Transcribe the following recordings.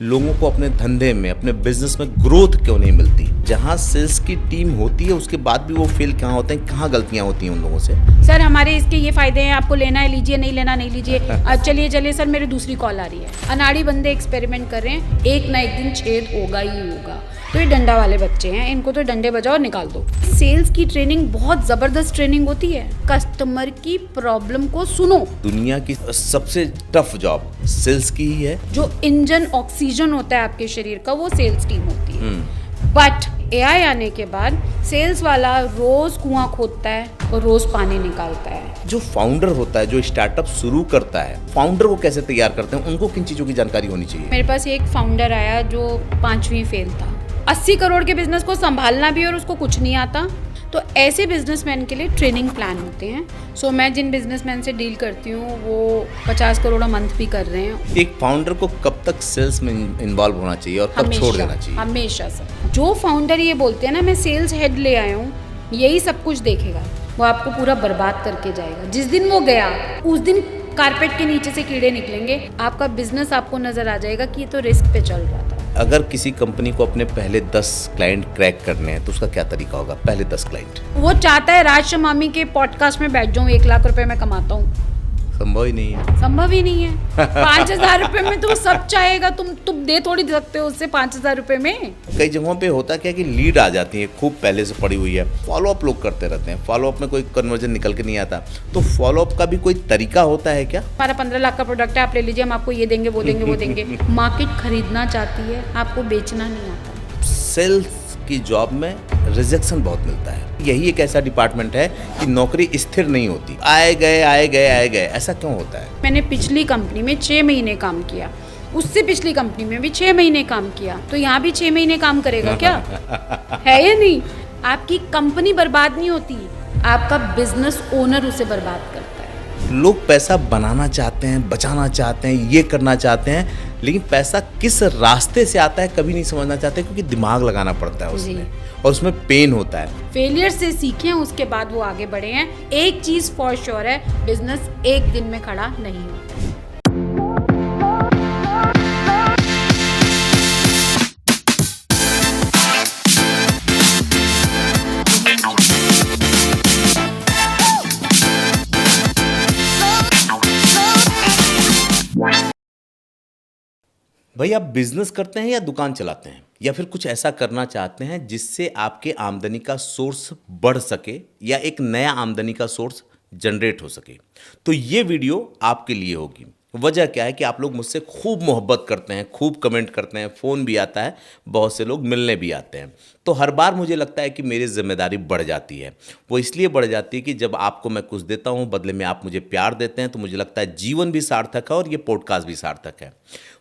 लोगों को अपने धंधे में, अपने बिजनेस में ग्रोथ क्यों नहीं मिलती? जहाँ सेल्स की टीम होती है उसके बाद भी वो फेल कहाँ होते हैं, कहाँ गलतियाँ होती हैं उन लोगों से? सर हमारे इसके ये फायदे हैं, आपको लेना है लीजिए, नहीं लेना नहीं लीजिए। चलिए चलिए सर, मेरी दूसरी कॉल आ रही है। अनाड़ी बंदे एक्सपेरिमेंट कर रहे हैं, एक ना एक दिन छेद होगा ही होगा। तो ये डंडा वाले बच्चे हैं, इनको तो डंडे बजाओ और निकाल दो। सेल्स की ट्रेनिंग बहुत जबरदस्त ट्रेनिंग होती है। कस्टमर की प्रॉब्लम को सुनो। दुनिया की सबसे टफ जॉब सेल्स की ही है। जो इंजन ऑक्सीजन होता है आपके शरीर का, वो सेल्स टीम होती है। बट एआई आने के बाद सेल्स वाला रोज कुआं खोदता है और रोज पानी निकालता है। जो फाउंडर होता है, जो स्टार्टअप शुरू करता है, फाउंडर को कैसे तैयार करते हैं, उनको किन चीजों की जानकारी होनी चाहिए? मेरे पास एक फाउंडर आया जो 5वीं फेल था। 80 करोड़ के बिजनेस को संभालना भी और उसको कुछ नहीं आता। तो ऐसे बिजनेसमैन के लिए ट्रेनिंग प्लान होते हैं। सो मैं जिन बिजनेसमैन से डील करती हूँ वो 50 करोड़ मंथ भी कर रहे हैं। एक फाउंडर को कब तक सेल्स में इन्वॉल्व होना चाहिए और कब छोड़ देना चाहिए? हमेशा सर। जो फाउंडर ये बोलते हैं ना मैं सेल्स हेड ले आया हूँ, यही सब कुछ देखेगा, वो आपको पूरा बर्बाद करके जाएगा। जिस दिन वो गया उस दिन कारपेट के नीचे से कीड़े निकलेंगे। आपका बिजनेस आपको नजर आ जाएगा कि ये तो रिस्क पे चल रहा था। अगर किसी कंपनी को अपने पहले 10 क्लाइंट क्रैक करने हैं तो उसका क्या तरीका होगा? पहले 10 क्लाइंट वो चाहता है राज शमामी के पॉडकास्ट में बैठ जाऊं, 1 लाख रुपए में कमाता हूँ। संभव ही नहीं है। संभव ही नहीं है। 5,000 रुपए में तो सब चाहेगा, तुम दे थोड़ी सकते हो उससे 5,000 रुपए में। कई जगहों पे होता क्या कि लीड आ जाती है खूब पहले से पड़ी हुई है, फॉलोअप लोग करते रहते हैं, फॉलोअप में कोई कन्वर्जन निकल के नहीं आता। तो फॉलोअप का भी कोई तरीका होता है क्या? हमारा 15 लाख का प्रोडक्ट है, आप ले लीजिए, हम आपको ये देंगे वो देंगे वो देंगे। मार्केट खरीदना चाहती है, आपको बेचना नहीं आता। सेल्स की जॉब में रिजेक्शन बहुत मिलता है। यही एक ऐसा डिपार्टमेंट है कि नौकरी स्थिर नहीं होती, आए गए आए गए आए गए। ऐसा क्यों होता है? मैंने पिछली कंपनी में 6 महीने काम किया, उससे पिछली कंपनी में भी 6 महीने काम किया, तो यहाँ भी 6 महीने काम करेगा क्या? है या नहीं? आपकी कंपनी बर्बाद नहीं होती, आपका बिजनेस ओनर उसे बर्बाद करता है। लोग पैसा बनाना चाहते हैं, बचाना चाहते हैं, ये करना चाहते हैं, लेकिन पैसा किस रास्ते से आता है कभी नहीं समझना चाहते, क्योंकि दिमाग लगाना पड़ता है उसमें, और उसमें पेन होता है। फेलियर से सीखे, उसके बाद वो आगे बढ़े हैं। एक चीज फॉर श्योर है, बिजनेस एक दिन में खड़ा नहीं होता। भाई, आप बिजनेस करते हैं या दुकान चलाते हैं, या फिर कुछ ऐसा करना चाहते हैं जिससे आपके आमदनी का सोर्स बढ़ सके या एक नया आमदनी का सोर्स जनरेट हो सके, तो ये वीडियो आपके लिए होगी। वजह क्या है कि आप लोग मुझसे खूब मोहब्बत करते हैं, खूब कमेंट करते हैं, फ़ोन भी आता है, बहुत से लोग मिलने भी आते हैं। तो हर बार मुझे लगता है कि मेरी जिम्मेदारी बढ़ जाती है। वो इसलिए बढ़ जाती है कि जब आपको मैं कुछ देता हूँ, बदले में आप मुझे प्यार देते हैं, तो मुझे लगता है जीवन भी सार्थक है और ये पॉडकास्ट भी सार्थक है।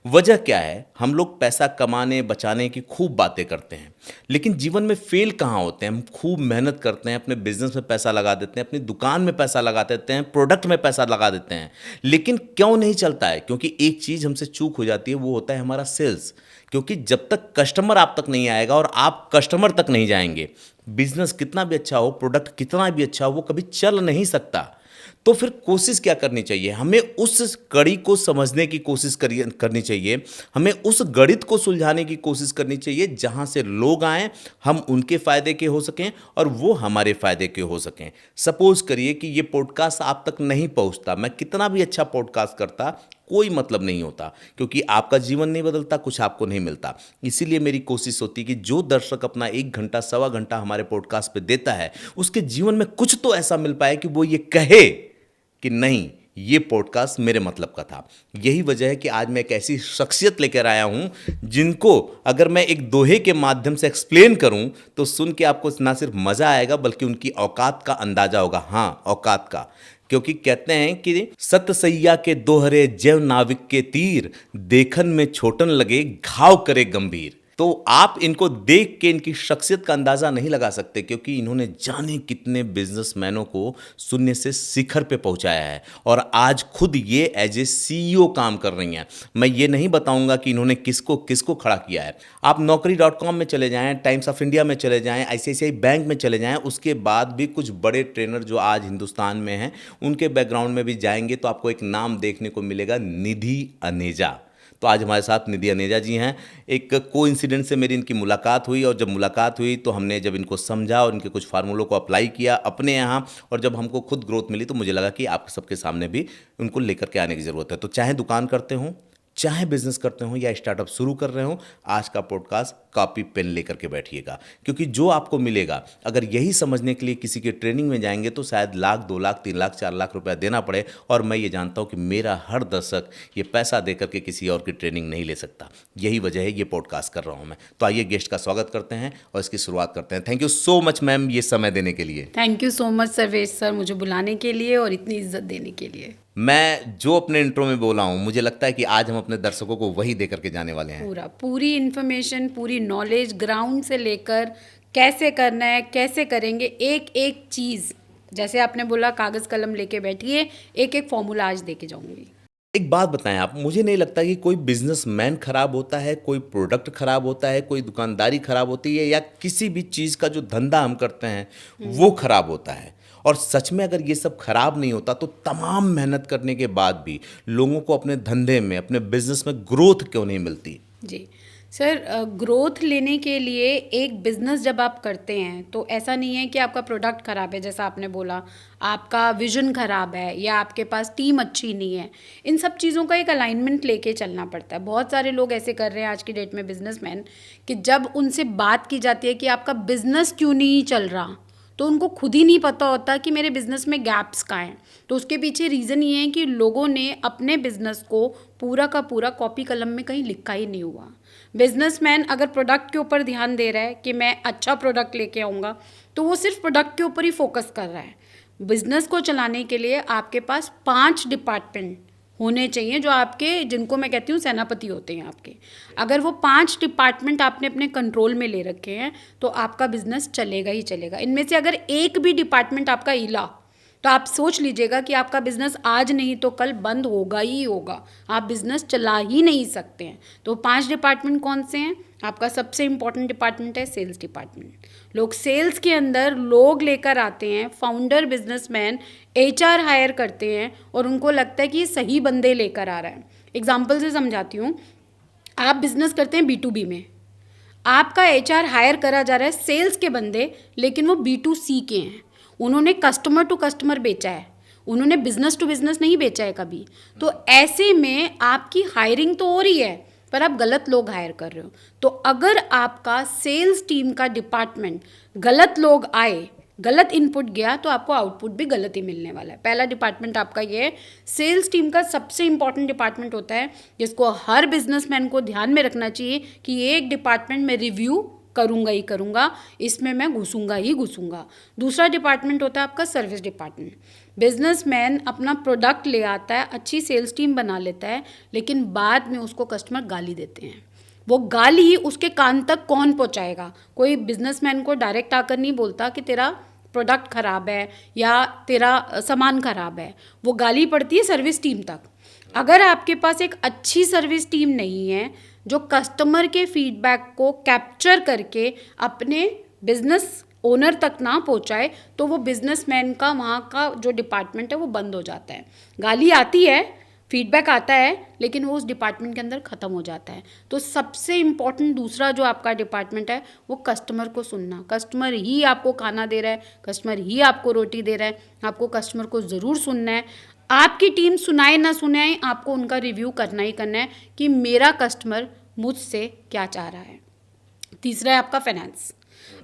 वजह क्या है? हम लोग पैसा कमाने बचाने की खूब बातें करते हैं, लेकिन जीवन में फेल कहाँ होते हैं? हम खूब मेहनत करते हैं, अपने बिजनेस में पैसा लगा देते हैं, अपनी दुकान में पैसा लगा देते हैं, प्रोडक्ट में पैसा लगा देते हैं, लेकिन क्यों नहीं चलता है? क्योंकि एक चीज़ हमसे चूक हो जाती है, वो होता है हमारा सेल्स। क्योंकि जब तक कस्टमर आप तक नहीं आएगा और आप कस्टमर तक नहीं जाएंगे, बिजनेस कितना भी अच्छा हो, प्रोडक्ट कितना भी अच्छा हो, वो कभी चल नहीं सकता। तो फिर कोशिश क्या करनी चाहिए? हमें उस कड़ी को समझने की कोशिश करनी चाहिए, हमें उस गणित को सुलझाने की कोशिश करनी चाहिए जहां से लोग आएं, हम उनके फ़ायदे के हो सकें और वो हमारे फ़ायदे के हो सकें। सपोज करिए कि ये पॉडकास्ट आप तक नहीं पहुंचता, मैं कितना भी अच्छा पॉडकास्ट करता, कोई मतलब नहीं होता, क्योंकि आपका जीवन नहीं बदलता, कुछ आपको नहीं मिलता। इसीलिए मेरी कोशिश होती है कि जो दर्शक अपना 1 घंटा सवा घंटा हमारे पॉडकास्ट पे देता है, उसके जीवन में कुछ तो ऐसा मिल पाए कि वो ये कहे कि नहीं, ये पॉडकास्ट मेरे मतलब का था। यही वजह है कि आज मैं एक ऐसी शख्सियत लेकर आया हूं जिनको अगर मैं एक दोहे के माध्यम से एक्सप्लेन करूं तो सुन के आपको ना सिर्फ मज़ा आएगा बल्कि उनकी औकात का अंदाजा होगा। हाँ, औकात का। क्योंकि कहते हैं कि सत सैया के दोहरे जैव नाविक के तीर, देखन में छोटन लगे घाव करे गंभीर। तो आप इनको देख के इनकी शख्सियत का अंदाज़ा नहीं लगा सकते, क्योंकि इन्होंने जाने कितने बिजनेसमैनों को शून्य से शिखर पे पहुंचाया है और आज खुद ये एज ए CEO काम कर रही हैं। मैं ये नहीं बताऊंगा कि इन्होंने किसको किसको खड़ा किया है। आप Naukri.com में चले जाएं, टाइम्स ऑफ इंडिया में चले जाएं, ICICI बैंक में चले जाएं, उसके बाद भी कुछ बड़े ट्रेनर जो आज हिंदुस्तान में हैं, उनके बैकग्राउंड में भी जाएंगे तो आपको एक नाम देखने को मिलेगा, निधि अनेजा। तो आज हमारे साथ निधि अनेजा जी हैं। एक कोइंसिडेंस से मेरी इनकी मुलाकात हुई, और जब मुलाकात हुई तो हमने जब इनको समझा और इनके कुछ फार्मूलों को अप्लाई किया अपने यहाँ, और जब हमको खुद ग्रोथ मिली तो मुझे लगा कि आप सबके सामने भी उनको लेकर के आने की ज़रूरत है। तो चाहे दुकान करते हों, चाहे बिजनेस करते हो या स्टार्टअप शुरू कर रहे हो, आज का पॉडकास्ट कॉपी पेन लेकर के बैठिएगा, क्योंकि जो आपको मिलेगा अगर यही समझने के लिए किसी के ट्रेनिंग में जाएंगे तो शायद 1,00,000, 2,00,000, 3,00,000, 4,00,000 रुपया देना पड़े। और मैं ये जानता हूँ कि मेरा हर दर्शक ये पैसा दे करके किसी और की ट्रेनिंग नहीं ले सकता। यही वजह है ये पॉडकास्ट कर रहा हूँ मैं। तो आइए गेस्ट का स्वागत करते हैं और इसकी शुरुआत करते हैं। Thank you so much ma'am ये समय देने के लिए। Thank you so much Sarvesh sir, मुझे बुलाने के लिए और इतनी इज्जत देने के लिए। मैं जो अपने इंट्रो में बोला हूँ, मुझे लगता है कि आज हम अपने दर्शकों को वही दे करके जाने वाले हैं। पूरी इन्फॉर्मेशन, पूरी नॉलेज, ग्राउंड से लेकर कैसे करना है, कैसे करेंगे, एक एक चीज़, जैसे आपने बोला कागज़ कलम लेके बैठिए, एक एक फॉर्मूला आज दे के जाऊंगी। एक बात बताएं आप, मुझे नहीं लगता कि कोई बिजनेसमैन खराब होता है, कोई प्रोडक्ट खराब होता है, कोई दुकानदारी खराब होती है, या किसी भी चीज़ का जो धंधा हम करते हैं वो खराब होता है। और सच में अगर ये सब खराब नहीं होता तो तमाम मेहनत करने के बाद भी लोगों को अपने धंधे में, अपने बिजनेस में ग्रोथ क्यों नहीं मिलती? जी सर, ग्रोथ लेने के लिए एक बिज़नेस जब आप करते हैं तो ऐसा नहीं है कि आपका प्रोडक्ट ख़राब है, जैसा आपने बोला, आपका विजन ख़राब है या आपके पास टीम अच्छी नहीं है। इन सब चीज़ों का एक अलाइनमेंट लेके चलना पड़ता है। बहुत सारे लोग ऐसे कर रहे हैं आज की डेट में बिजनेसमैन, कि जब उनसे बात की जाती है कि आपका बिज़नेस क्यों नहीं चल रहा, तो उनको खुद ही नहीं पता होता कि मेरे बिज़नेस में गैप्स कहाँ हैं। तो उसके पीछे रीज़न ये है कि लोगों ने अपने बिज़नेस को पूरा का पूरा कॉपी कलम में कहीं लिखा ही नहीं हुआ। बिजनेसमैन अगर प्रोडक्ट के ऊपर ध्यान दे रहा है कि मैं अच्छा प्रोडक्ट लेके आऊँगा, तो वो सिर्फ प्रोडक्ट के ऊपर ही फोकस कर रहा है। बिज़नेस को चलाने के लिए आपके पास 5 डिपार्टमेंट होने चाहिए, जो आपके, जिनको मैं कहती हूँ सेनापति होते हैं आपके। अगर वो 5 डिपार्टमेंट आपने अपने कंट्रोल में ले रखे हैं तो आपका बिजनेस चलेगा ही चलेगा। इनमें से अगर एक भी डिपार्टमेंट आपका हिला तो आप सोच लीजिएगा कि आपका बिजनेस आज नहीं तो कल बंद होगा ही होगा, आप बिजनेस चला ही नहीं सकते हैं। तो 5 डिपार्टमेंट कौन से हैं? आपका सबसे इम्पॉर्टेंट डिपार्टमेंट है सेल्स डिपार्टमेंट। लोग सेल्स के अंदर लोग लेकर आते हैं, फाउंडर बिजनेसमैन HR हायर करते हैं और उनको लगता है कि ये सही बंदे लेकर आ रहा है। एग्जाम्पल से समझाती हूँ, आप बिजनेस करते हैं B2B में, आपका HR हायर करा जा रहा है सेल्स के बंदे, लेकिन वो B2C के हैं, उन्होंने कस्टमर टू कस्टमर बेचा है, उन्होंने बिजनेस टू बिजनेस नहीं बेचा है कभी। तो ऐसे में आपकी हायरिंग तो हो रही है पर आप गलत लोग हायर कर रहे हो। तो अगर आपका सेल्स टीम का डिपार्टमेंट गलत लोग आए, गलत इनपुट गया, तो आपको आउटपुट भी गलत ही मिलने वाला है। पहला डिपार्टमेंट आपका ये है। सेल्स टीम का सबसे इंपॉर्टेंट डिपार्टमेंट होता है जिसको हर बिजनेसमैन को ध्यान में रखना चाहिए कि ये एक डिपार्टमेंट में रिव्यू करूँगा ही करूँगा, इसमें मैं घुसूँगा ही घुसूँगा। दूसरा डिपार्टमेंट होता है आपका सर्विस डिपार्टमेंट। बिजनेसमैन अपना प्रोडक्ट ले आता है, अच्छी सेल्स टीम बना लेता है, लेकिन बाद में उसको कस्टमर गाली देते हैं। वो गाली ही उसके कान तक कौन पहुंचाएगा? कोई बिजनेसमैन को डायरेक्ट आकर नहीं बोलता कि तेरा प्रोडक्ट ख़राब है या तेरा सामान ख़राब है, वो गाली पड़ती है सर्विस टीम तक। अगर आपके पास एक अच्छी सर्विस टीम नहीं है जो कस्टमर के फीडबैक को कैप्चर करके अपने बिजनेस ओनर तक ना पहुंचाए, तो वो बिजनेसमैन का, वहाँ का जो डिपार्टमेंट है वो बंद हो जाता है। गाली आती है, फीडबैक आता है, लेकिन वो उस डिपार्टमेंट के अंदर ख़त्म हो जाता है। तो सबसे इम्पॉर्टेंट दूसरा जो आपका डिपार्टमेंट है वो कस्टमर को सुनना। कस्टमर ही आपको खाना दे रहा है, कस्टमर ही आपको रोटी दे रहा है, आपको कस्टमर को ज़रूर सुनना है। आपकी टीम सुनाए ना सुनाए, आपको उनका रिव्यू करना ही करना है कि मेरा कस्टमर मुझसे क्या चाह रहा है। तीसरा है आपका फाइनेंस।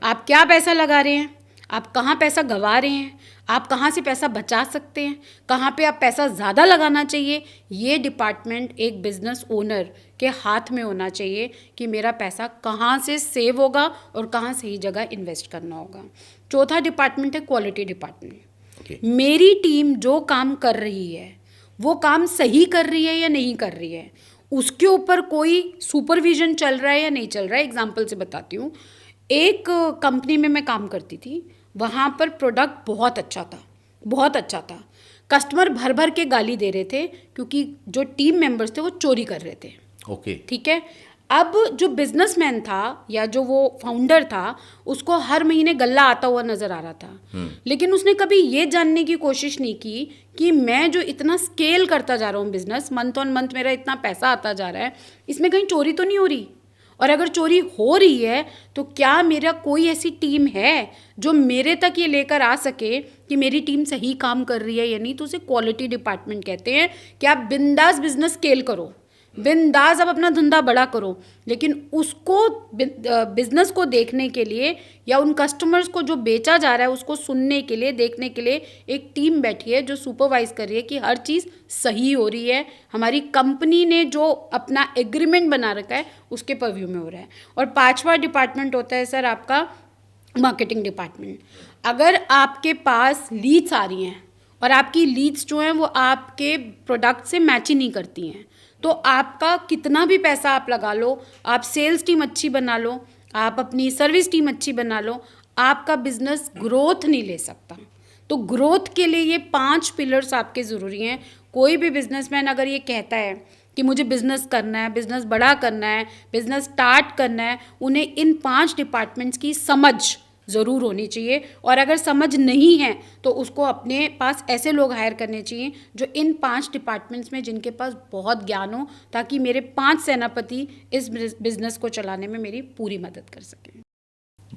आप क्या पैसा लगा रहे हैं, आप कहाँ पैसा गंवा रहे हैं, आप कहाँ से पैसा बचा सकते हैं, कहाँ पे आप पैसा ज़्यादा लगाना चाहिए, ये डिपार्टमेंट एक बिजनेस ओनर के हाथ में होना चाहिए कि मेरा पैसा कहाँ से सेव होगा और कहाँ सही जगह इन्वेस्ट करना होगा। चौथा डिपार्टमेंट है क्वालिटी डिपार्टमेंट। मेरी टीम जो काम कर रही है वो काम सही कर रही है या नहीं कर रही है, उसके ऊपर कोई सुपरविजन चल रहा है या नहीं चल रहा है। एग्जाम्पल से बताती हूँ, एक कंपनी में मैं काम करती थी, वहाँ पर प्रोडक्ट बहुत अच्छा था, बहुत अच्छा था। कस्टमर भर भर के गाली दे रहे थे क्योंकि जो टीम मेंबर्स थे वो चोरी कर रहे थे। ओके, ठीक है। अब जो बिजनेसमैन था या जो वो फाउंडर था उसको हर महीने गल्ला आता हुआ नजर आ रहा था, लेकिन उसने कभी ये जानने की कोशिश नहीं की कि मैं जो इतना स्केल करता जा रहा हूँ बिजनेस, मंथ ऑन मंथ मेरा इतना पैसा आता जा रहा है, इसमें कहीं चोरी तो नहीं हो रही, और अगर चोरी हो रही है तो क्या मेरा कोई ऐसी टीम है जो मेरे तक ये लेकर आ सके कि मेरी टीम सही काम कर रही है या नहीं। तो उसे क्वालिटी डिपार्टमेंट कहते हैं कि आप बिंदास बिजनेस स्केल करो, बिंदास आप अपना धंधा बड़ा करो, लेकिन उसको बिजनेस को देखने के लिए या उन कस्टमर्स को जो बेचा जा रहा है उसको सुनने के लिए, देखने के लिए एक टीम बैठी है जो सुपरवाइज कर रही है कि हर चीज़ सही हो रही है, हमारी कंपनी ने जो अपना एग्रीमेंट बना रखा है उसके परव्यू में हो रहा है। और 5वां डिपार्टमेंट होता है सर आपका मार्केटिंग डिपार्टमेंट। अगर आपके पास लीड्स आ रही हैं और आपकी लीड्स जो हैं वो आपके प्रोडक्ट से मैच ही नहीं करती हैं, तो आपका कितना भी पैसा आप लगा लो, आप सेल्स टीम अच्छी बना लो, आप अपनी सर्विस टीम अच्छी बना लो, आपका बिजनेस ग्रोथ नहीं ले सकता। तो ग्रोथ के लिए ये 5 पिलर्स आपके ज़रूरी हैं। कोई भी बिजनेसमैन अगर ये कहता है कि मुझे बिजनेस करना है, बिजनेस बड़ा करना है, बिजनेस स्टार्ट करना है, उन्हें इन 5 डिपार्टमेंट्स की समझ ज़रूर होनी चाहिए। और अगर समझ नहीं है तो उसको अपने पास ऐसे लोग हायर करने चाहिए जो इन 5 डिपार्टमेंट्स में जिनके पास बहुत ज्ञान हो, ताकि मेरे 5 सेनापति इस बिजनेस को चलाने में मेरी पूरी मदद कर सकें।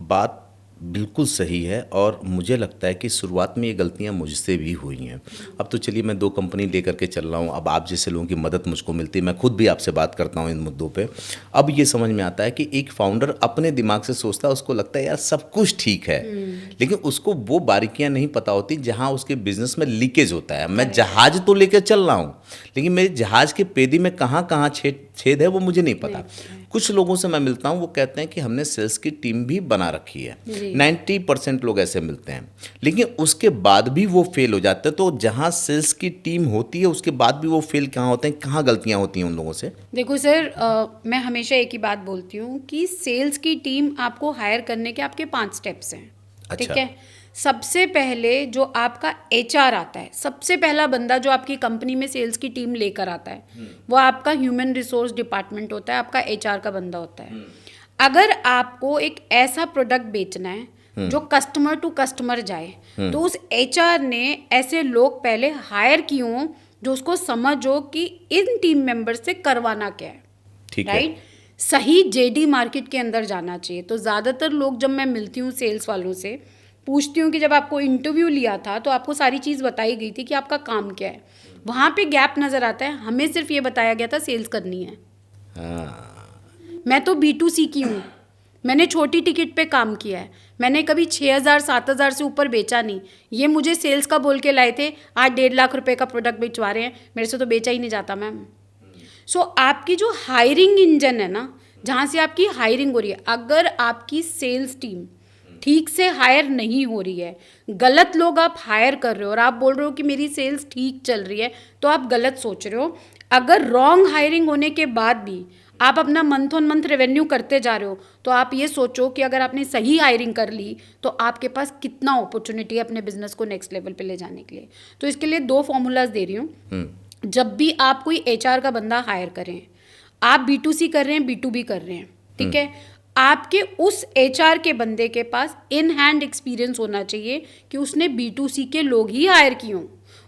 बात बिल्कुल सही है और मुझे लगता है कि शुरुआत में ये गलतियां मुझसे भी हुई हैं। अब तो चलिए मैं 2 कंपनी लेकर के चल रहा हूँ, अब आप जैसे लोगों की मदद मुझको मिलती है, मैं खुद भी आपसे बात करता हूँ इन मुद्दों पे। अब ये समझ में आता है कि एक फाउंडर अपने दिमाग से सोचता है, उसको लगता है यार सब कुछ ठीक है, लेकिन उसको वो बारीकियाँ नहीं पता होती जहाँ उसके बिजनेस में लीकेज होता है। मैं जहाज तो लेकर चल रहा हूँ, लेकिन मेरे जहाज के पेदी में कहाँ कहाँ छेद है वो मुझे नहीं पता। कुछ लोगों से मैं मिलता हूँ वो कहते हैं कि हमने सेल्स की टीम भी बना रखी है, 90% लोग ऐसे मिलते हैं, लेकिन उसके बाद भी वो फेल हो जाते हैं। तो जहाँ सेल्स की टीम होती है उसके बाद भी वो फेल कहाँ होते हैं, कहाँ गलतियाँ होती हैं उन लोगों से? देखो सर, मैं हमेशा एक ही बात बोलती हूँ कि सेल्स की टीम आपको हायर करने के आपके 5 स्टेप्स हैं। ठीक है, सबसे पहले जो आपका HR आता है, सबसे पहला बंदा जो आपकी कंपनी में सेल्स की टीम लेकर आता है वो आपका ह्यूमन रिसोर्स डिपार्टमेंट होता है, आपका HR का बंदा होता है। अगर आपको एक ऐसा प्रोडक्ट बेचना है जो कस्टमर टू कस्टमर जाए, तो उस HR ने ऐसे लोग पहले हायर किए हों जो उसको समझ हो कि इन टीम मेंबर से करवाना क्या है। ठीक है, राइट, सही JD मार्केट के अंदर जाना चाहिए। तो ज़्यादातर लोग जब मैं मिलती हूँ सेल्स वालों से पूछती हूँ कि जब आपको इंटरव्यू लिया था तो आपको सारी चीज़ बताई गई थी कि आपका काम क्या है, वहाँ पे गैप नज़र आता है। हमें सिर्फ ये बताया गया था सेल्स करनी है। मैं तो B2C की हूँ, मैंने छोटी टिकट पे काम किया है, मैंने कभी 6,000 7,000 से ऊपर बेचा नहीं। ये मुझे सेल्स का बोल के लाए थे, आज 1.5 लाख रुपए का प्रोडक्ट बेचवा रहे हैं, मेरे से तो बेचा ही नहीं जाता मैम। सो आपकी जो हायरिंग इंजन है ना, जहाँ से आपकी हायरिंग हो रही है, अगर आपकी सेल्स टीम ठीक से हायर नहीं हो रही है, गलत लोग आप हायर कर रहे हो और आप बोल रहे हो कि मेरी सेल्स ठीक चल रही है, तो आप गलत सोच रहे हो। अगर रॉन्ग हायरिंग होने के बाद भी आप अपना मंथ ऑन मंथ रेवेन्यू करते जा रहे हो, तो आप ये सोचो कि अगर आपने सही हायरिंग कर ली तो आपके पास कितना अपॉर्चुनिटी है अपने बिजनेस को नेक्स्ट लेवल पे ले जाने के लिए। तो इसके लिए 2 फॉर्मूलाज दे रही हूँ। जब भी आप कोई HR का बंदा हायर करें, आप B2C कर रहे हैं, B2B कर रहे हैं, ठीक है, आपके उस HR के बंदे के पास इन हैंड एक्सपीरियंस होना चाहिए कि उसने B2C के लोग ही हायर किए हों।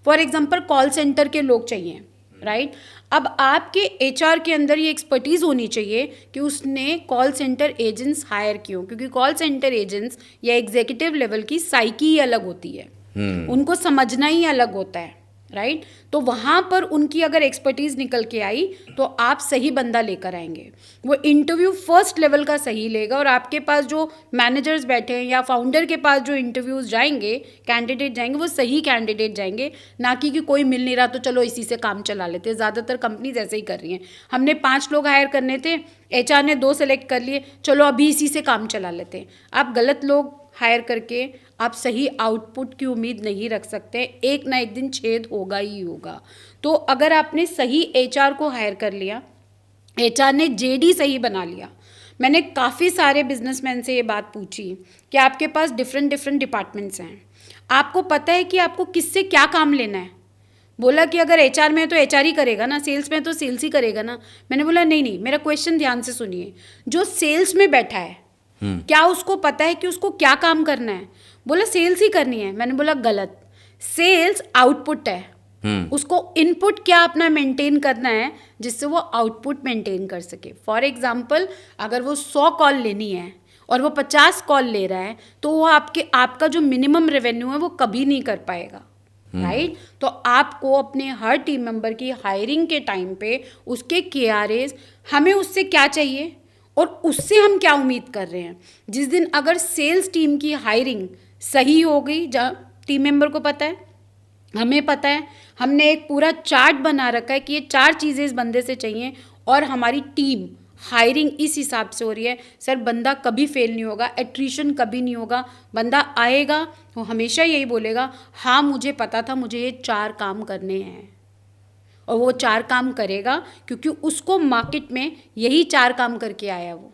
फॉर एग्जांपल कॉल सेंटर के लोग चाहिए, राइट। अब आपके HR के अंदर ये एक्सपर्टीज़ होनी चाहिए कि उसने कॉल सेंटर एजेंट्स हायर किए हों, क्योंकि कॉल सेंटर एजेंट्स या एग्जीक्यूटिव लेवल की साइकी ही अलग होती है, उनको समझना ही अलग होता है, राइट। तो वहाँ पर उनकी अगर एक्सपर्टीज़ निकल के आई तो आप सही बंदा लेकर आएंगे। वो इंटरव्यू फर्स्ट लेवल का सही लेगा और आपके पास जो मैनेजर्स बैठे हैं या फाउंडर के पास जो इंटरव्यूज़ जाएंगे, कैंडिडेट जाएंगे, वो सही कैंडिडेट जाएंगे, ना कि कोई मिल नहीं रहा तो चलो इसी से काम चला लेते हैं। ज़्यादातर कंपनीज ऐसे ही कर रही हैं। हमने 5 लोग हायर करने थे, HR ने 2 सेलेक्ट कर लिए, चलो अभी इसी से काम चला लेते हैं। आप गलत लोग हायर करके आप सही आउटपुट की उम्मीद नहीं रख सकते, एक ना एक दिन छेद होगा ही होगा। तो अगर आपने सही HR को हायर कर लिया, HR ने JD सही बना लिया। मैंने काफ़ी सारे बिजनेसमैन से ये बात पूछी कि आपके पास डिफरेंट डिपार्टमेंट्स हैं, आपको पता है कि आपको किससे क्या काम लेना है, बोला कि अगर एचआर में है तो एचआर ही करेगा ना, सेल्स में है तो सेल्स ही करेगा ना। मैंने बोला नहीं नहीं, मेरा क्वेश्चन ध्यान से सुनिए, जो सेल्स में बैठा है क्या उसको पता है कि उसको क्या काम करना है? बोला सेल्स ही करनी है। मैंने बोला गलत, सेल्स आउटपुट है, उसको इनपुट क्या अपना मेंटेन करना है जिससे वो आउटपुट मेंटेन कर सके। फॉर एग्जाम्पल, अगर वो 100 कॉल लेनी है और वो 50 कॉल ले रहा है तो वो आपका जो मिनिमम रेवेन्यू है वो कभी नहीं कर पाएगा, राइट? तो आपको अपने हर टीम मेंबर की हायरिंग के टाइम पे उसके KRAs, हमें उससे क्या चाहिए और उससे हम क्या उम्मीद कर रहे हैं। जिस दिन अगर सेल्स टीम की हायरिंग सही हो गई, जहाँ टीम मेंबर को पता है, हमें पता है, हमने एक पूरा चार्ट बना रखा है कि ये 4 चीज़ें इस बंदे से चाहिए और हमारी टीम हायरिंग इस हिसाब से हो रही है, सर बंदा कभी फेल नहीं होगा, एट्रिशन कभी नहीं होगा। बंदा आएगा वो हमेशा यही बोलेगा, हाँ मुझे पता था मुझे ये 4 काम करने हैं, और वो 4 काम करेगा क्योंकि उसको मार्केट में यही 4 काम करके आया वो,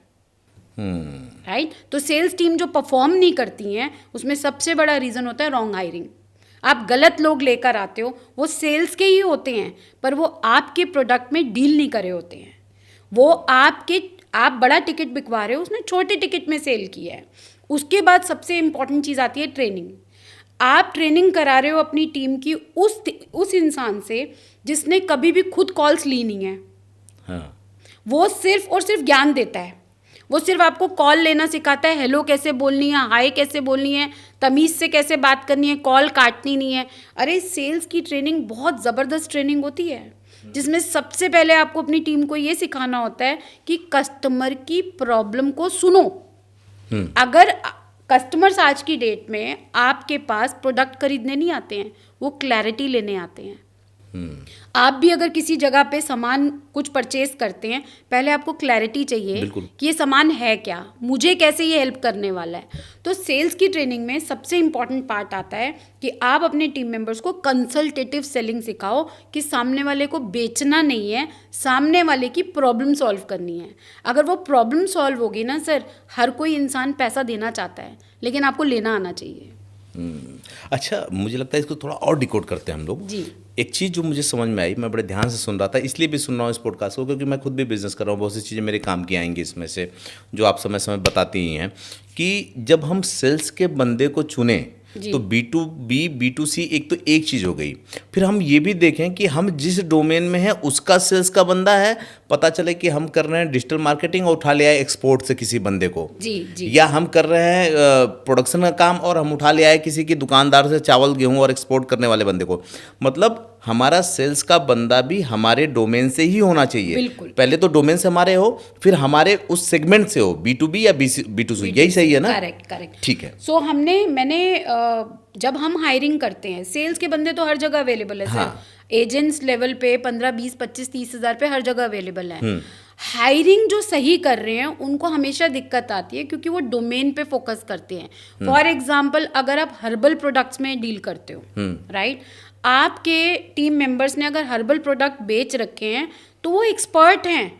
राइट? तो सेल्स टीम जो परफॉर्म नहीं करती हैं उसमें सबसे बड़ा रीज़न होता है रॉन्ग हायरिंग। आप गलत लोग लेकर आते हो, वो सेल्स के ही होते हैं पर वो आपके प्रोडक्ट में डील नहीं करे होते हैं। वो आप बड़ा टिकट बिकवा रहे हो, उसने छोटे टिकट में सेल किया है। उसके बाद सबसे इंपॉर्टेंट चीज़ आती है ट्रेनिंग। आप ट्रेनिंग करा रहे हो अपनी टीम की उस इंसान से जिसने कभी भी खुद कॉल्स ली नहीं है। हाँ। वो सिर्फ और सिर्फ ज्ञान देता है, वो सिर्फ आपको कॉल लेना सिखाता है, हेलो कैसे बोलनी है, हाय कैसे बोलनी है, तमीज़ से कैसे बात करनी है, कॉल काटनी नहीं है। अरे सेल्स की ट्रेनिंग बहुत ज़बरदस्त ट्रेनिंग होती है जिसमें सबसे पहले आपको अपनी टीम को ये सिखाना होता है कि कस्टमर की प्रॉब्लम को सुनो। अगर कस्टमर्स आज की डेट में आपके पास प्रोडक्ट खरीदने नहीं आते हैं, वो क्लैरिटी लेने आते हैं। आप भी अगर किसी जगह पे सामान कुछ परचेज करते हैं, पहले आपको क्लैरिटी चाहिए कि ये सामान है क्या, मुझे कैसे ये हेल्प करने वाला है। तो सेल्स की ट्रेनिंग में सबसे इम्पॉर्टेंट पार्ट आता है कि आप अपने टीम मेंबर्स को कंसल्टेटिव सेलिंग सिखाओ कि सामने वाले को बेचना नहीं है, सामने वाले की प्रॉब्लम सॉल्व करनी है। अगर वो प्रॉब्लम सॉल्व होगी ना सर, हर कोई इंसान पैसा देना चाहता है लेकिन आपको लेना आना चाहिए। अच्छा, मुझे लगता है इसको थोड़ा और डिकोड करते हैं हम लोग जी। एक चीज़ जो मुझे समझ में आई, मैं बड़े ध्यान से सुन रहा था, इसलिए भी सुन रहा हूँ इस पॉडकास्ट को क्योंकि मैं खुद भी बिजनेस कर रहा हूँ, बहुत सी चीज़ें मेरे काम की आएंगी इसमें से जो आप समय समय बताती ही हैं कि जब हम सेल्स के बंदे को चुने तो B2B B2C एक तो एक चीज़ हो गई, फिर हम ये भी देखें कि हम जिस डोमेन में हैं उसका सेल्स का बंदा है, पता चले कि हम कर रहे हैं डिजिटल मार्केटिंग और उठा ले आए एक्सपोर्ट से किसी बंदे को, जी। या हम कर रहे हैं प्रोडक्शन का काम और हम उठा ले आए किसी की दुकानदार से चावल गेहूं और एक्सपोर्ट करने वाले बंदे को। मतलब हमारा सेल्स का बंदा भी हमारे डोमेन से ही होना चाहिए। पहले तो डोमेन से हमारे हो, फिर हमारे उस सेगमेंट से हो, B2B या B2C, यही सही है ना? करेक्ट। ठीक है। सो मैंने जब हम हायरिंग करते हैं, सेल्स के बंदे तो हर जगह अवेलेबल है सर, एजेंट्स लेवल पे 15, 20, 25, 30 हज़ार पे हर जगह अवेलेबल है। हायरिंग जो सही कर रहे हैं उनको हमेशा दिक्कत आती है क्योंकि वो डोमेन पे फोकस करते हैं। फॉर एग्जाम्पल, अगर आप हर्बल प्रोडक्ट्स में डील करते हो, राइट, आपके टीम मेंबर्स ने अगर हर्बल प्रोडक्ट बेच रखे हैं तो वो एक्सपर्ट हैं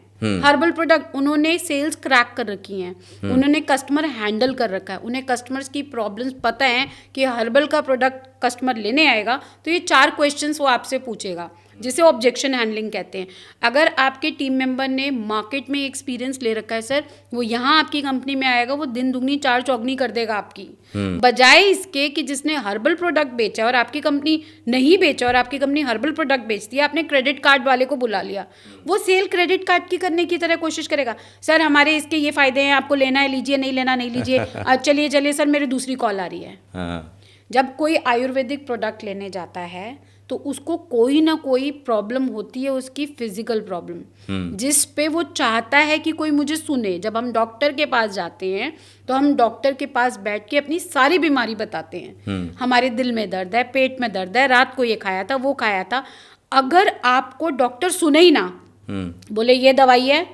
हर्बल प्रोडक्ट, उन्होंने सेल्स क्रैक कर रखी हैं, उन्होंने कस्टमर हैंडल कर रखा है, उन्हें कस्टमर्स की प्रॉब्लम्स पता है कि हर्बल का प्रोडक्ट कस्टमर लेने आएगा तो ये 4 क्वेश्चंस वो आपसे पूछेगा जिसे ऑब्जेक्शन हैंडलिंग कहते हैं। अगर आपके टीम मेंबर ने मार्केट में एक्सपीरियंस ले रखा है सर, वो यहाँ आपकी कंपनी में आएगा, वो दिन दुगनी 4 चौगनी कर देगा आपकी, बजाय इसके कि जिसने हर्बल प्रोडक्ट बेचा और आपकी कंपनी नहीं बेचा और आपकी कंपनी हर्बल प्रोडक्ट बेचती है, आपने क्रेडिट कार्ड वाले को बुला लिया, वो सेल क्रेडिट कार्ड की करने की तरह कोशिश करेगा, सर हमारे इसके ये फ़ायदे हैं, आपको लेना है लीजिए, नहीं लेना नहीं लीजिए, चलिए सर मेरी दूसरी कॉल आ रही है। जब कोई आयुर्वेदिक प्रोडक्ट लेने जाता है तो उसको कोई ना कोई प्रॉब्लम होती है, उसकी फिजिकल प्रॉब्लम, जिस पे वो चाहता है कि कोई मुझे सुने। जब हम डॉक्टर के पास जाते हैं तो हम डॉक्टर के पास बैठ के अपनी सारी बीमारी बताते हैं, हमारे दिल में दर्द है, पेट में दर्द है, रात को ये खाया था, वो खाया था। अगर आपको डॉक्टर सुने ही ना, बोले ये दवाई है,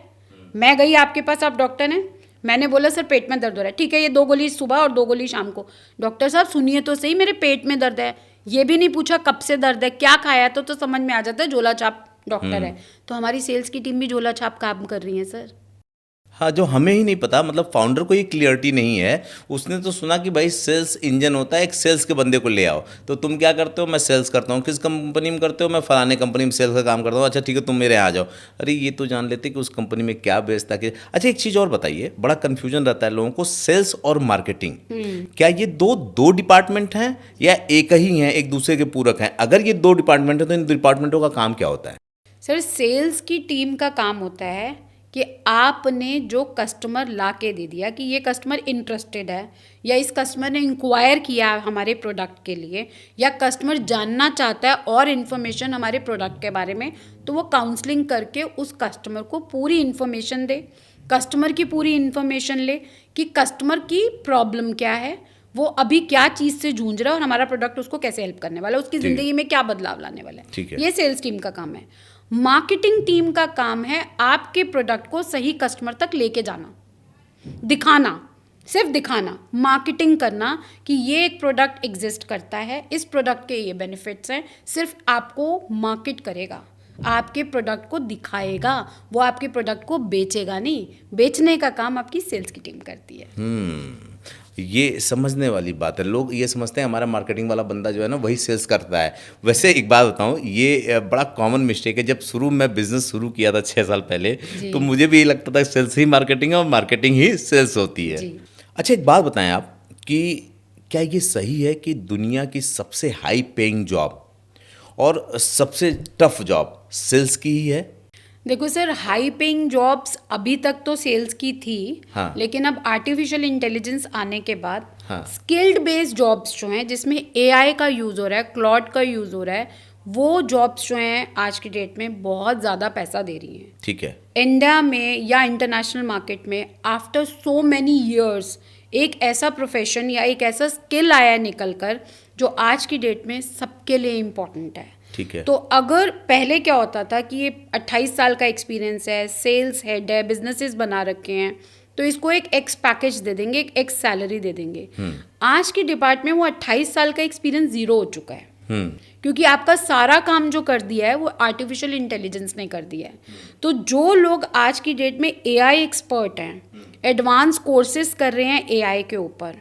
मैं गई आपके पास, आप डॉक्टर हैं, मैंने बोला सर पेट में दर्द हो रहा है, ठीक है ये 2 गोली सुबह और 2 गोली शाम को, डॉक्टर साहब सुनिए तो सही मेरे पेट में दर्द है, ये भी नहीं पूछा कब से दर्द है, क्या खाया तो समझ में आ जाता है झोला छाप डॉक्टर है। तो हमारी सेल्स की टीम भी झोला छाप काम कर रही है सर। हाँ, जो हमें ही नहीं पता, मतलब फाउंडर को ये क्लियरिटी नहीं है। उसने तो सुना कि भाई सेल्स इंजन होता है, एक सेल्स के बंदे को ले आओ। तो तुम क्या करते हो? मैं सेल्स करता हूँ। किस कंपनी में करते हो? मैं फलाने कंपनी में सेल्स का काम करता हूँ। अच्छा ठीक है, तुम मेरे यहाँ आ जाओ। अरे ये तो जान लेते कि उस कंपनी में क्या बेचता है। अच्छा एक चीज़ और बताइए, बड़ा कन्फ्यूजन रहता है लोगों को, सेल्स और मार्केटिंग, क्या ये दो डिपार्टमेंट हैं या एक ही हैं, एक दूसरे के पूरक हैं? अगर ये दो डिपार्टमेंट हैं तो इन डिपार्टमेंटों का काम क्या होता है? सर सेल्स की टीम का काम होता है कि आपने जो कस्टमर ला के दे दिया कि ये कस्टमर इंटरेस्टेड है, या इस कस्टमर ने इंक्वायर किया हमारे प्रोडक्ट के लिए, या कस्टमर जानना चाहता है और इन्फॉर्मेशन हमारे प्रोडक्ट के बारे में, तो वो काउंसलिंग करके उस कस्टमर को पूरी इन्फॉर्मेशन दे, कस्टमर की पूरी इन्फॉर्मेशन ले कि कस्टमर की प्रॉब्लम क्या है, वो अभी क्या चीज़ से जूझ रहा है और हमारा प्रोडक्ट उसको कैसे हेल्प करने वाला है, उसकी ठीक है। ज़िंदगी में क्या बदलाव लाने वाला ठीक है। है। ये सेल्स टीम का काम है। मार्केटिंग टीम का काम है आपके प्रोडक्ट को सही कस्टमर तक लेके जाना, दिखाना, सिर्फ दिखाना, मार्केटिंग करना कि ये एक प्रोडक्ट एग्जिस्ट करता है, इस प्रोडक्ट के ये बेनिफिट्स हैं। सिर्फ आपको मार्केट करेगा, आपके प्रोडक्ट को दिखाएगा, वो आपके प्रोडक्ट को बेचेगा नहीं। बेचने का काम आपकी सेल्स की टीम करती है। ये समझने वाली बात है। लोग ये समझते हैं हमारा मार्केटिंग वाला बंदा जो है ना वही सेल्स करता है। वैसे एक बात बताऊं, ये बड़ा कॉमन मिस्टेक है। जब शुरू मैं बिजनेस शुरू किया था 6 साल पहले, तो मुझे भी ये लगता था सेल्स ही मार्केटिंग है और मार्केटिंग ही सेल्स होती है। जी। अच्छा एक बात बताएं आप कि क्या ये सही है कि दुनिया की सबसे हाई पेइंग जॉब और सबसे टफ जॉब सेल्स की ही है? देखो सर, हाई पेइंग जॉब्स अभी तक तो सेल्स की थी, हाँ। लेकिन अब आर्टिफिशियल इंटेलिजेंस आने के बाद हाँ। स्किल्ड बेस्ड जॉब्स जो हैं, जिसमें एआई का यूज़ हो रहा है, क्लॉड का यूज़ हो रहा है, वो जॉब्स जो हैं आज की डेट में बहुत ज़्यादा पैसा दे रही हैं। ठीक है। इंडिया में या इंटरनेशनल मार्केट में आफ्टर सो मैनी ईयर्स एक ऐसा प्रोफेशन या एक ऐसा स्किल आया है निकल कर, जो आज की डेट में सबके लिए इम्पॉर्टेंट है। ठीक है। तो अगर पहले क्या होता था कि ये 28 साल का एक्सपीरियंस है, सेल्स हेड है, बिजनेसेस बना रखे हैं, तो इसको एक एक्स पैकेज दे देंगे, एक एक्स सैलरी दे देंगे। आज की डिपार्ट में वो 28 साल का एक्सपीरियंस जीरो हो चुका है, क्योंकि आपका सारा काम जो कर दिया है वो आर्टिफिशियल इंटेलिजेंस ने कर दिया है। तो जो लोग आज की डेट में एआई एक्सपर्ट हैं, एडवांस कोर्सेज कर रहे हैं एआई के ऊपर,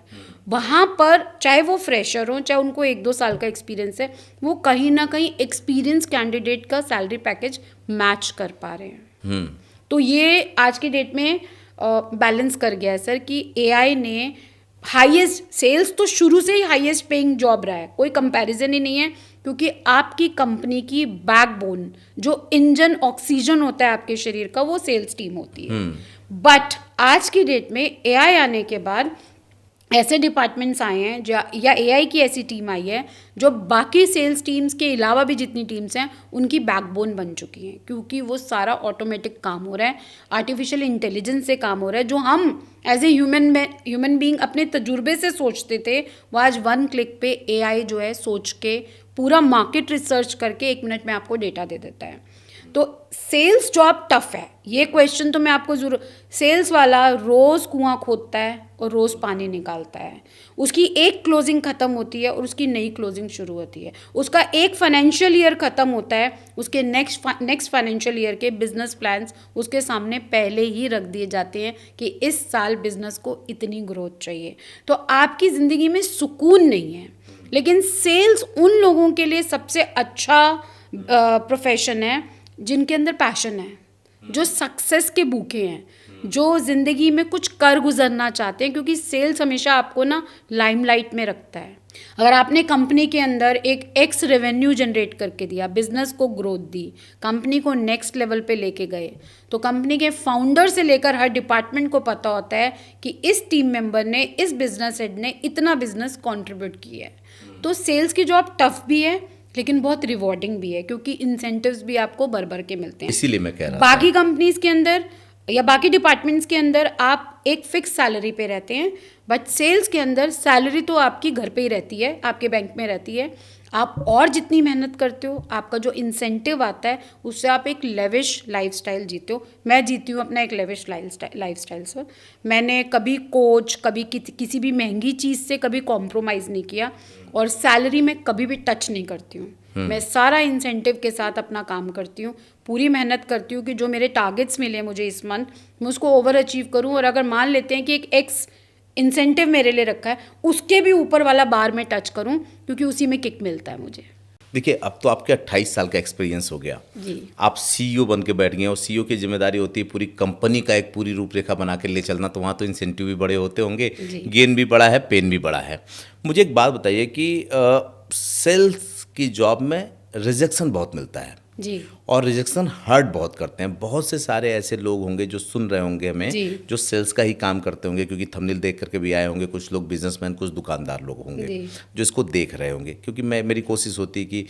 वहाँ पर चाहे वो फ्रेशर हो, चाहे उनको 1-2 साल का एक्सपीरियंस है, वो कहीं ना कहीं एक्सपीरियंस कैंडिडेट का सैलरी पैकेज मैच कर पा रहे हैं। तो ये आज की डेट में बैलेंस कर गया है सर कि एआई ने हाईएस्ट, सेल्स तो शुरू से ही हाईएस्ट पेइंग जॉब रहा है, कोई कंपैरिजन ही नहीं है, क्योंकि आपकी कंपनी की बैकबोन, जो इंजन ऑक्सीजन होता है आपके शरीर का, वो सेल्स टीम होती है। बट आज की डेट में एआई आने के बाद ऐसे डिपार्टमेंट्स आए हैं या एआई की ऐसी टीम आई है जो बाकी सेल्स टीम्स के अलावा भी जितनी टीम्स हैं उनकी बैकबोन बन चुकी हैं, क्योंकि वो सारा ऑटोमेटिक काम हो रहा है, आर्टिफिशियल इंटेलिजेंस से काम हो रहा है। जो हम एज ए ह्यूमन बीइंग अपने तजुर्बे से सोचते थे, वो आज 1 क्लिक पे एआई जो है सोच के पूरा मार्केट रिसर्च करके 1 मिनट में आपको डेटा दे देता है। तो सेल्स जॉब टफ है, ये क्वेश्चन तो मैं आपको जरूर, सेल्स वाला रोज़ कुआं खोदता है और रोज़ पानी निकालता है। उसकी एक क्लोजिंग ख़त्म होती है और उसकी नई क्लोजिंग शुरू होती है। उसका एक फाइनेंशियल ईयर ख़त्म होता है, उसके नेक्स्ट फाइनेंशियल ईयर के बिजनेस प्लान्स उसके सामने पहले ही रख दिए जाते हैं कि इस साल बिजनेस को इतनी ग्रोथ चाहिए। तो आपकी ज़िंदगी में सुकून नहीं है। लेकिन सेल्स उन लोगों के लिए सबसे अच्छा प्रोफेशन है जिनके अंदर पैशन है, जो सक्सेस के भूखे हैं, जो ज़िंदगी में कुछ कर गुजरना चाहते हैं, क्योंकि सेल्स हमेशा आपको ना लाइमलाइट में रखता है। अगर आपने कंपनी के अंदर एक एक्स रेवेन्यू जनरेट करके दिया, बिजनेस को ग्रोथ दी, कंपनी को नेक्स्ट लेवल पे लेके गए, तो कंपनी के फाउंडर से लेकर हर डिपार्टमेंट को पता होता है कि इस टीम मेंबर ने, इस बिजनेस हेड ने इतना बिजनेस कंट्रीब्यूट किया है। तो सेल्स की जॉब टफ भी है लेकिन बहुत रिवॉर्डिंग भी है, क्योंकि इंसेंटिव्स भी आपको भर के मिलते हैं। इसीलिए मैं कह रहा था बाकी कंपनीज के अंदर या बाकी डिपार्टमेंट्स के अंदर आप एक फिक्स सैलरी पे रहते हैं, बट सेल्स के अंदर सैलरी तो आपकी घर पे ही रहती है, आपके बैंक में रहती है। आप और जितनी मेहनत करते हो, आपका जो इंसेंटिव आता है उससे आप एक लेविश लाइफस्टाइल जीते हो। मैं जीती हूँ अपना एक लेविश लाइफस्टाइल सर। मैंने कभी कोच, कभी किसी भी महंगी चीज़ से कभी कॉम्प्रोमाइज़ नहीं किया, और सैलरी में कभी भी टच नहीं करती हूँ। मैं सारा इंसेंटिव के साथ अपना काम करती हूँ, पूरी मेहनत करती हूँ कि जो मेरे टारगेट्स मिले मुझे इस मंथ, मैं उसको ओवर अचीव करूँ। और अगर मान लेते हैं कि एक एक्स इंसेंटिव मेरे लिए रखा है, उसके भी ऊपर वाला बार में टच करूं, क्योंकि उसी में किक मिलता है मुझे। देखिए, अब तो आपके 28 साल का एक्सपीरियंस हो गया जी। आप सीईओ बन के बैठ गए, और सीईओ की जिम्मेदारी होती है पूरी कंपनी का एक पूरी रूपरेखा बना के ले चलना। तो वहाँ तो इंसेंटिव भी बड़े होते होंगे, गेन भी बड़ा है, पेन भी बड़ा है। मुझे एक बात बताइए कि सेल्स की जॉब में रिजेक्शन बहुत मिलता है जी। और रिजेक्शन हर्ट बहुत करते हैं। बहुत से सारे ऐसे लोग होंगे जो सुन रहे होंगे हमें, जो सेल्स का ही काम करते होंगे, क्योंकि थंबनेल देख करके भी आए होंगे। कुछ लोग बिजनेसमैन, कुछ दुकानदार लोग होंगे जो इसको देख रहे होंगे, क्योंकि मेरी कोशिश होती है कि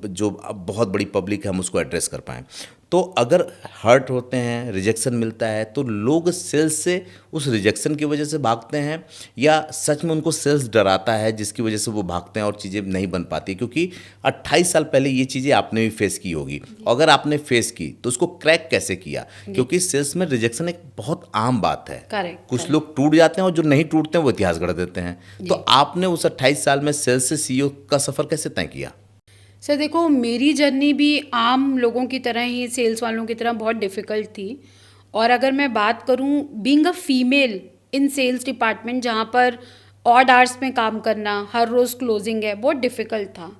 जो बहुत बड़ी पब्लिक है हम उसको एड्रेस कर पाएँ। तो अगर हर्ट होते हैं, रिजेक्शन मिलता है, तो लोग सेल्स से उस रिजेक्शन की वजह से भागते हैं, या सच में उनको सेल्स डराता है जिसकी वजह से वो भागते हैं और चीज़ें नहीं बन पाती? क्योंकि 28 साल पहले ये चीज़ें आपने भी फेस की होगी, अगर आपने फेस की तो उसको क्रैक कैसे किया? क्योंकि सेल्स में रिजेक्शन एक बहुत आम बात है। कुछ लोग टूट जाते हैं और जो नहीं टूटते हैं वो इतिहास गढ़ देते हैं। तो आपने उस 28 साल में सेल्स से सीईओ का सफ़र कैसे तय किया? सर देखो, मेरी जर्नी भी आम लोगों की तरह ही, सेल्स वालों की तरह बहुत डिफ़िकल्ट थी। और अगर मैं बात करूं being a female in sales department, जहां पर ऑड आवर्स में काम करना, हर रोज़ क्लोजिंग है, बहुत डिफ़िकल्ट था।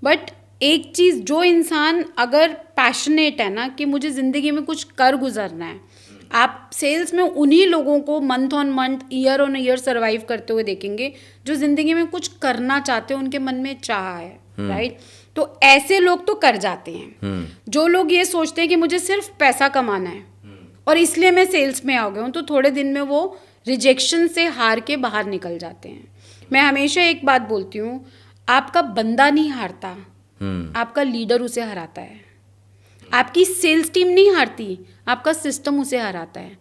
बट एक चीज़, जो इंसान अगर पैशनेट है ना कि मुझे ज़िंदगी में कुछ कर गुजरना है, आप सेल्स में उन्हीं लोगों को month on month, year on year survive करते हुए देखेंगे जो ज़िंदगी में कुछ करना चाहते हैं, उनके मन में चाह है, राइट? तो ऐसे लोग तो कर जाते हैं। जो लोग ये सोचते हैं कि मुझे सिर्फ पैसा कमाना है और इसलिए मैं सेल्स में आ गया हूँ, तो थोड़े दिन में वो रिजेक्शन से हार के बाहर निकल जाते हैं। मैं हमेशा एक बात बोलती हूँ, आपका बंदा नहीं हारता, आपका लीडर उसे हराता है। आपकी सेल्स टीम नहीं हारती, आपका सिस्टम उसे हराता है।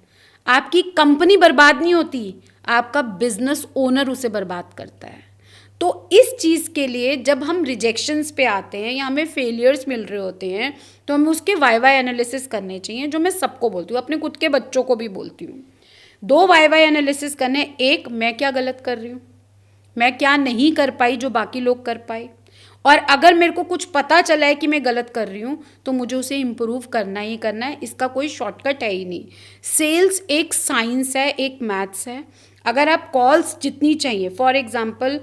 आपकी कंपनी बर्बाद नहीं होती, आपका बिजनेस ओनर उसे बर्बाद करता है। तो इस चीज़ के लिए जब हम रिजेक्शंस पे आते हैं या हमें फेलियर्स मिल रहे होते हैं, तो हमें उसके वाई एनालिसिस करने चाहिए, जो मैं सबको बोलती हूँ, अपने खुद के बच्चों को भी बोलती हूँ। 2 वाई एनालिसिस करने। एक, मैं क्या गलत कर रही हूँ, मैं क्या नहीं कर पाई जो बाकी लोग कर पाए, और अगर मेरे को कुछ पता चला है कि मैं गलत कर रही हूँ तो मुझे उसे इम्प्रूव करना ही करना है। इसका कोई शॉर्टकट है ही नहीं। सेल्स एक साइंस है, एक मैथ्स है। अगर आप कॉल्स जितनी चाहिए, फॉर एग्जाम्पल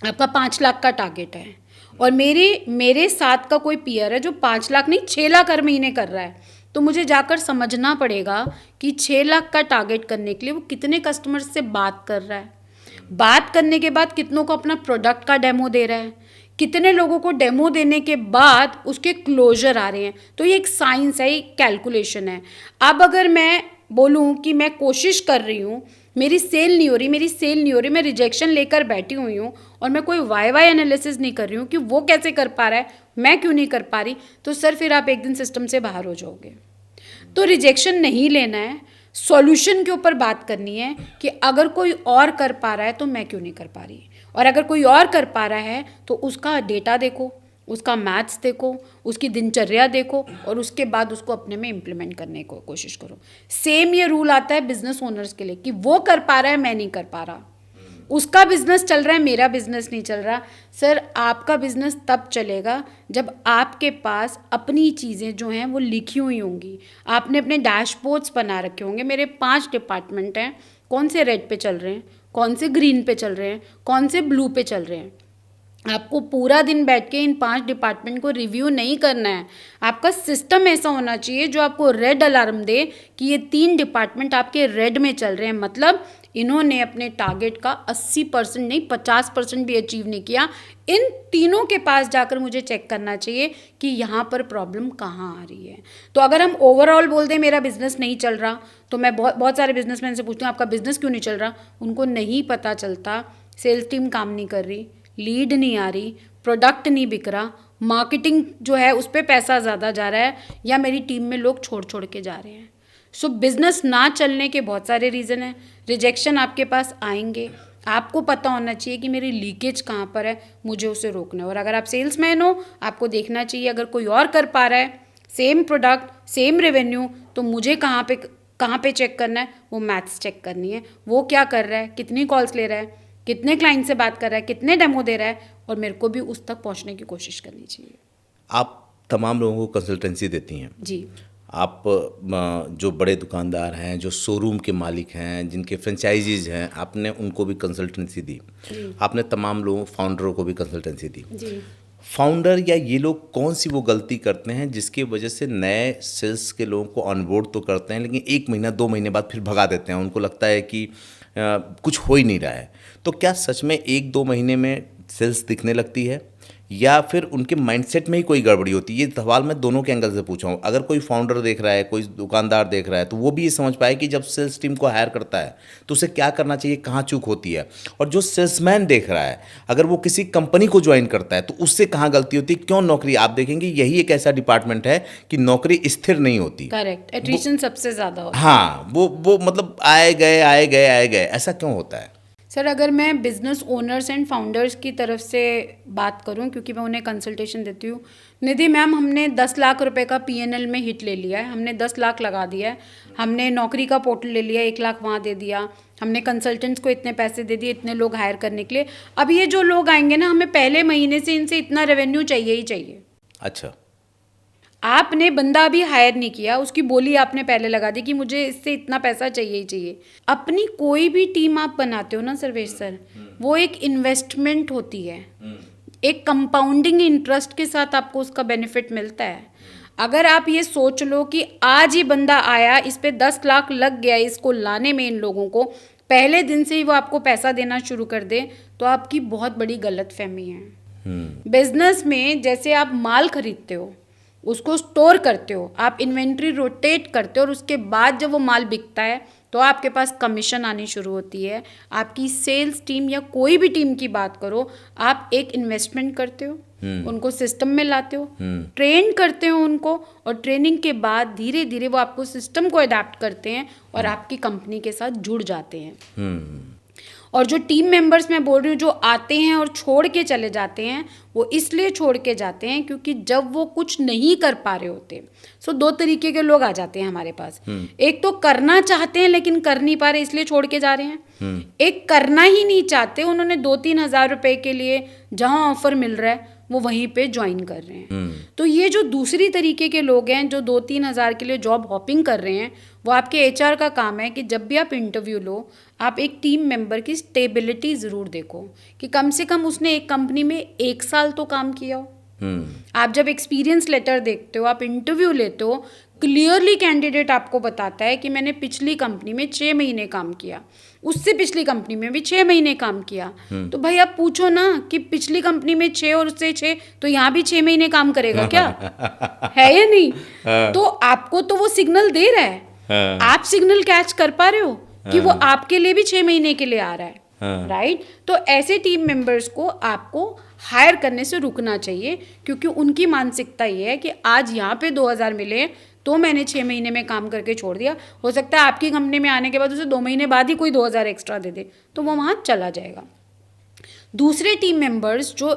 आपका 5 लाख का टारगेट है और मेरे साथ का कोई पीयर है जो 5 लाख नहीं 6 लाख हर महीने कर रहा है, तो मुझे जाकर समझना पड़ेगा कि 6 लाख का टारगेट करने के लिए वो कितने कस्टमर्स से बात कर रहा है, बात करने के बाद कितनों को अपना प्रोडक्ट का डेमो दे रहा है, कितने लोगों को डेमो देने के बाद उसके क्लोजर आ रहे हैं। तो ये एक साइंस है, एक कैलकुलेशन है। अब अगर मैं बोलूँ कि मैं कोशिश कर रही हूँ, मेरी सेल नहीं हो रही, मैं रिजेक्शन लेकर बैठी हुई हूँ और मैं कोई वाई एनालिसिस नहीं कर रही हूँ कि वो कैसे कर पा रहा है, मैं क्यों नहीं कर पा रही, तो सर फिर आप एक दिन सिस्टम से बाहर हो जाओगे। तो रिजेक्शन नहीं लेना है, सॉल्यूशन के ऊपर बात करनी है कि अगर कोई और कर पा रहा है तो मैं क्यों नहीं कर पा रही, और अगर कोई और कर पा रहा है तो उसका डेटा देखो, उसका मैथ्स देखो, उसकी दिनचर्या देखो और उसके बाद उसको अपने में इम्प्लीमेंट करने को कोशिश करो। सेम ये रूल आता है बिजनेस ओनर्स के लिए कि वो कर पा रहा है, मैं नहीं कर पा रहा, उसका बिजनेस चल रहा है, मेरा बिजनेस नहीं चल रहा। सर आपका बिजनेस तब चलेगा जब आपके पास अपनी चीज़ें जो हैं वो लिखी हुई होंगी, आपने अपने डैशबोर्ड्स बना रखे होंगे। मेरे 5 डिपार्टमेंट हैं, कौन से रेड पे चल रहे हैं, कौन से ग्रीन पे चल रहे हैं, कौन से ब्लू पे चल रहे हैं। आपको पूरा दिन बैठ के इन 5 डिपार्टमेंट को रिव्यू नहीं करना है। आपका सिस्टम ऐसा होना चाहिए जो आपको रेड अलार्म दे कि ये 3 डिपार्टमेंट आपके रेड में चल रहे हैं, मतलब इन्होंने अपने टारगेट का 80% नहीं 50% भी अचीव नहीं किया। इन तीनों के पास जाकर मुझे चेक करना चाहिए कि यहाँ पर प्रॉब्लम कहाँ आ रही है। तो अगर हम ओवरऑल बोल दें मेरा बिजनेस नहीं चल रहा, तो मैं बहुत सारे बिजनेसमैन से पूछती हूँ आपका बिजनेस क्यों नहीं चल रहा। उनको नहीं पता चलता, सेल्स टीम काम नहीं कर रही, लीड नहीं आ रही, प्रोडक्ट नहीं बिक रहा, मार्केटिंग जो है उस पर पैसा ज़्यादा जा रहा है, या मेरी टीम में लोग छोड़ के जा रहे हैं। सो बिजनेस ना चलने के बहुत सारे रीज़न हैं। रिजेक्शन आपके पास आएंगे, आपको पता होना चाहिए कि मेरी लीकेज कहाँ पर है, मुझे उसे रोकना है। और अगर आप सेल्समैन हो, आपको देखना चाहिए अगर कोई और कर पा रहा है सेम प्रोडक्ट सेम रेवेन्यू, तो मुझे कहाँ पे चेक करना है, वो मैथ्स चेक करनी है। वो क्या कर रहा है, कितनी कॉल्स ले रहा है, कितने क्लाइंट से बात कर रहा है, कितने डेमो दे रहा है, और मेरे को भी उस तक पहुँचने की कोशिश करनी चाहिए। आप तमाम लोगों को कंसल्टेंसी देती हैं। जी आप जो बड़े दुकानदार हैं, जो शोरूम के मालिक हैं, जिनके फ्रेंचाइजीज हैं, आपने उनको भी कंसल्टेंसी दी। आपने तमाम लोगों फाउंडरों को भी कंसल्टेंसी दी। जी फाउंडर या ये लोग कौन सी वो गलती करते हैं जिसकी वजह से नए सेल्स के लोगों को ऑनबोर्ड तो करते हैं, लेकिन 1 महीना 2 महीने बाद फिर भगा देते हैं। उनको लगता है कि कुछ हो ही नहीं रहा है। तो क्या सच में 1-2 महीने में सेल्स दिखने लगती है, या फिर उनके माइंडसेट में ही कोई गड़बड़ी होती है? ये सवाल मैं दोनों के एंगल से पूछा हूँ। अगर कोई फाउंडर देख रहा है, कोई दुकानदार देख रहा है, तो वो भी ये समझ पाए कि जब सेल्स टीम को हायर करता है तो उसे क्या करना चाहिए, कहाँ चूक होती है। और जो सेल्समैन देख रहा है, अगर वो किसी कंपनी को ज्वाइन करता है तो उससे कहाँ गलती होती है, क्यों नौकरी, आप देखेंगे यही एक ऐसा डिपार्टमेंट है कि नौकरी स्थिर नहीं होती। करेक्ट, एट्रिशन सबसे ज़्यादा होता है। हाँ, वो मतलब आए गए ऐसा क्यों होता है? सर, अगर मैं बिजनेस ओनर्स एंड फाउंडर्स की तरफ से बात करूं, क्योंकि मैं उन्हें कंसल्टेशन देती हूँ, निधि मैम, हमने 10 लाख रुपए का PNL में हिट ले लिया है, हमने 10 लाख लगा दिया है, हमने नौकरी का पोर्टल ले लिया, 1 लाख वहाँ दे दिया, हमने कंसल्टेंट्स को इतने पैसे दे दिए, इतने लोग हायर करने के लिए। अब ये जो लोग आएंगे ना, हमें पहले महीने से इनसे इतना रेवेन्यू चाहिए ही चाहिए। अच्छा, आपने बंदा अभी हायर नहीं किया, उसकी बोली आपने पहले लगा दी कि मुझे इससे इतना पैसा चाहिए ही चाहिए। अपनी कोई भी टीम आप बनाते हो ना सर्वेश सर, वो एक इन्वेस्टमेंट होती है, एक कंपाउंडिंग इंटरेस्ट के साथ आपको उसका बेनिफिट मिलता है। अगर आप ये सोच लो कि आज ही बंदा आया, इस पे 10 लाख लग गया इसको लाने में, इन लोगों को पहले दिन से ही वो आपको पैसा देना शुरू कर दे, तो आपकी बहुत बड़ी गलतफहमी है। बिजनेस में जैसे आप माल खरीदते हो, उसको स्टोर करते हो, आप इन्वेंट्री रोटेट करते हो, और उसके बाद जब वो माल बिकता है तो आपके पास कमीशन आनी शुरू होती है। आपकी सेल्स टीम या कोई भी टीम की बात करो, आप एक इन्वेस्टमेंट करते हो, उनको सिस्टम में लाते हो, ट्रेन करते हो उनको, और ट्रेनिंग के बाद धीरे धीरे वो आपको सिस्टम को अडेप्ट करते हैं और आपकी कंपनी के साथ जुड़ जाते हैं। और जो टीम मेंबर्स मैं बोल रही हूँ जो आते हैं और छोड़ के चले जाते हैं, वो इसलिए छोड़ के जाते हैं क्योंकि जब वो कुछ नहीं कर पा रहे होते, सो 2 तरीके के लोग आ जाते हैं हमारे पास। एक तो करना चाहते हैं लेकिन कर नहीं पा रहे, इसलिए छोड़ के जा रहे हैं। एक करना ही नहीं चाहते, उन्होंने 2-3 हज़ार रुपए के लिए जहाँ ऑफर मिल रहा है वो वहीं पे ज्वाइन कर रहे हैं। तो ये जो दूसरी तरीके के लोग हैं जो 2-3 हज़ार के लिए जॉब हॉपिंग कर रहे हैं, वो आपके HR का काम है कि जब भी आप इंटरव्यू लो, आप एक टीम मेंबर की स्टेबिलिटी ज़रूर देखो कि कम से कम उसने एक कंपनी में 1 साल तो काम किया हो। आप जब एक्सपीरियंस लेटर देखते हो, आप इंटरव्यू लेते हो, क्लियरली कैंडिडेट आपको बताता है कि मैंने पिछली कंपनी में 6 महीने काम किया, उससे पिछली कंपनी में भी 6 महीने काम किया। तो भाई आप पूछो ना कि पिछली कंपनी में 6 और उससे 6, तो यहाँ भी 6 महीने काम करेगा क्या? है या नहीं? तो आपको तो वो सिग्नल दे रहा है, आप सिग्नल कैच कर पा रहे हो कि वो आपके लिए भी 6 महीने के लिए आ रहा है, राइट? तो ऐसे टीम मेंबर्स को आपको हायर करने से रुकना चाहिए, क्योंकि उनकी मानसिकता ये है कि आज यहाँ पे 2000 मिले तो मैंने 6 महीने में काम करके छोड़ दिया, हो सकता है आपकी कंपनी में आने के बाद उसे 2 महीने बाद ही कोई 2000 एक्स्ट्रा दे दे, तो वो वहाँ चला जाएगा। दूसरे टीम मेंबर्स जो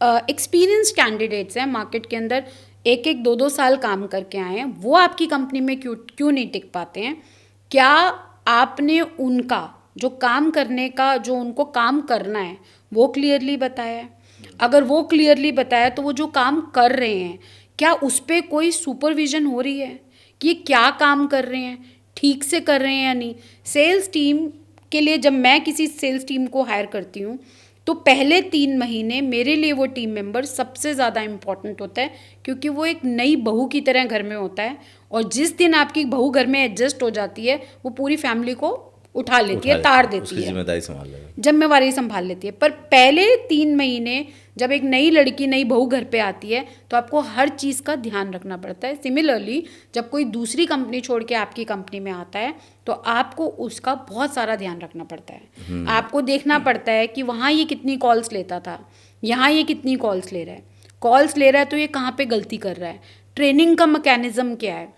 एक्सपीरियंस कैंडिडेट्स हैं, मार्केट के अंदर 1-1, 2-2 साल काम करके आए हैं, वो आपकी कंपनी में क्यों नहीं टिक पाते हैं? क्या आपने उनका जो काम करने का, जो उनको काम करना है, वो क्लियरली बताया है? अगर वो क्लियरली बताया तो वो जो काम कर रहे हैं, क्या उस पर कोई सुपरविजन हो रही है कि ये क्या काम कर रहे हैं, ठीक से कर रहे हैं या नहीं? सेल्स टीम के लिए जब मैं किसी सेल्स टीम को हायर करती हूँ तो पहले 3 महीने मेरे लिए वो टीम मेंबर सबसे ज़्यादा इम्पॉर्टेंट होता है, क्योंकि वो एक नई बहू की तरह घर में होता है, और जिस दिन आपकी बहू घर में एडजस्ट हो जाती है, वो पूरी फैमिली को उठा लेती है, तार देती है, जिम्मेवारी संभाल लेती है। पर पहले 3 महीने जब एक नई लड़की, नई बहू घर पे आती है, तो आपको हर चीज़ का ध्यान रखना पड़ता है। सिमिलरली जब कोई दूसरी कंपनी छोड़ के आपकी कंपनी में आता है, तो आपको उसका बहुत सारा ध्यान रखना पड़ता है। आपको देखना पड़ता है कि वहाँ ये कितनी कॉल्स लेता था, यहाँ ये कितनी कॉल्स ले रहा है, तो ये कहाँ पे गलती कर रहा है, ट्रेनिंग का मैकेनिज्म क्या है।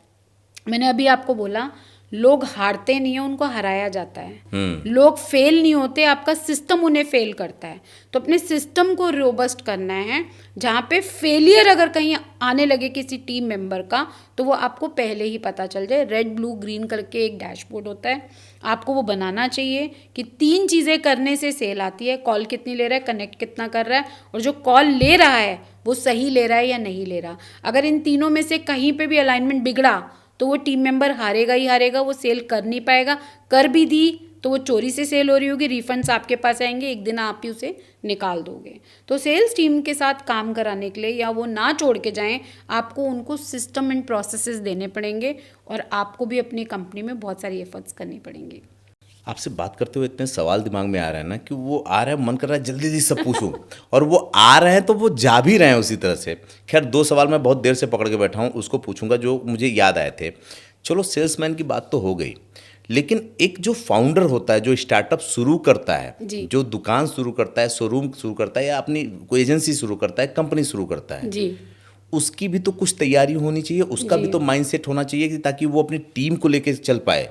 मैंने अभी आपको बोला लोग हारते नहीं है, उनको हराया जाता है। लोग फेल नहीं होते, आपका सिस्टम उन्हें फेल करता है। तो अपने सिस्टम को रोबस्ट करना है, जहाँ पे फेलियर अगर कहीं आने लगे किसी टीम मेंबर का, तो वो आपको पहले ही पता चल जाए। रेड ब्लू ग्रीन करके एक डैशबोर्ड होता है, आपको वो बनाना चाहिए कि 3 चीज़ें करने से सेल आती है। कॉल कितनी ले रहा है, कनेक्ट कितना कर रहा है, और जो कॉल ले रहा है वो सही ले रहा है या नहीं ले रहा। अगर इन तीनों में से कहीं पे भी अलाइनमेंट बिगड़ा तो वो टीम मेंबर हारेगा ही हारेगा, वो सेल कर नहीं पाएगा। कर भी दी तो वो चोरी से सेल हो रही होगी, रिफंड्स आपके पास आएंगे, एक दिन आप ही उसे निकाल दोगे। तो सेल्स टीम के साथ काम कराने के लिए, या वो ना छोड़ के जाएं, आपको उनको सिस्टम एंड प्रोसेसेस देने पड़ेंगे, और आपको भी अपनी कंपनी में बहुत सारी एफर्ट्स करनी पड़ेंगी। आपसे बात करते हुए इतने सवाल दिमाग में आ रहा है ना कि वो आ रहा है, मन कर रहा है जल्दी जल्दी सब पूछूं और वो आ रहे हैं तो वो जा भी रहे हैं उसी तरह से। खैर 2 सवाल मैं बहुत देर से पकड़ के बैठा हूं, उसको पूछूंगा जो मुझे याद आए थे। चलो सेल्समैन की बात तो हो गई, लेकिन एक जो फाउंडर होता है, जो स्टार्टअप शुरू करता है, जो दुकान शुरू करता है, शोरूम शुरू करता है, या अपनी कोई एजेंसी शुरू करता है, कंपनी शुरू करता है जी, उसकी भी तो कुछ तैयारी होनी चाहिए, उसका भी तो माइंडसेट होना चाहिए कि ताकि वो अपनी टीम को लेकर चल पाए।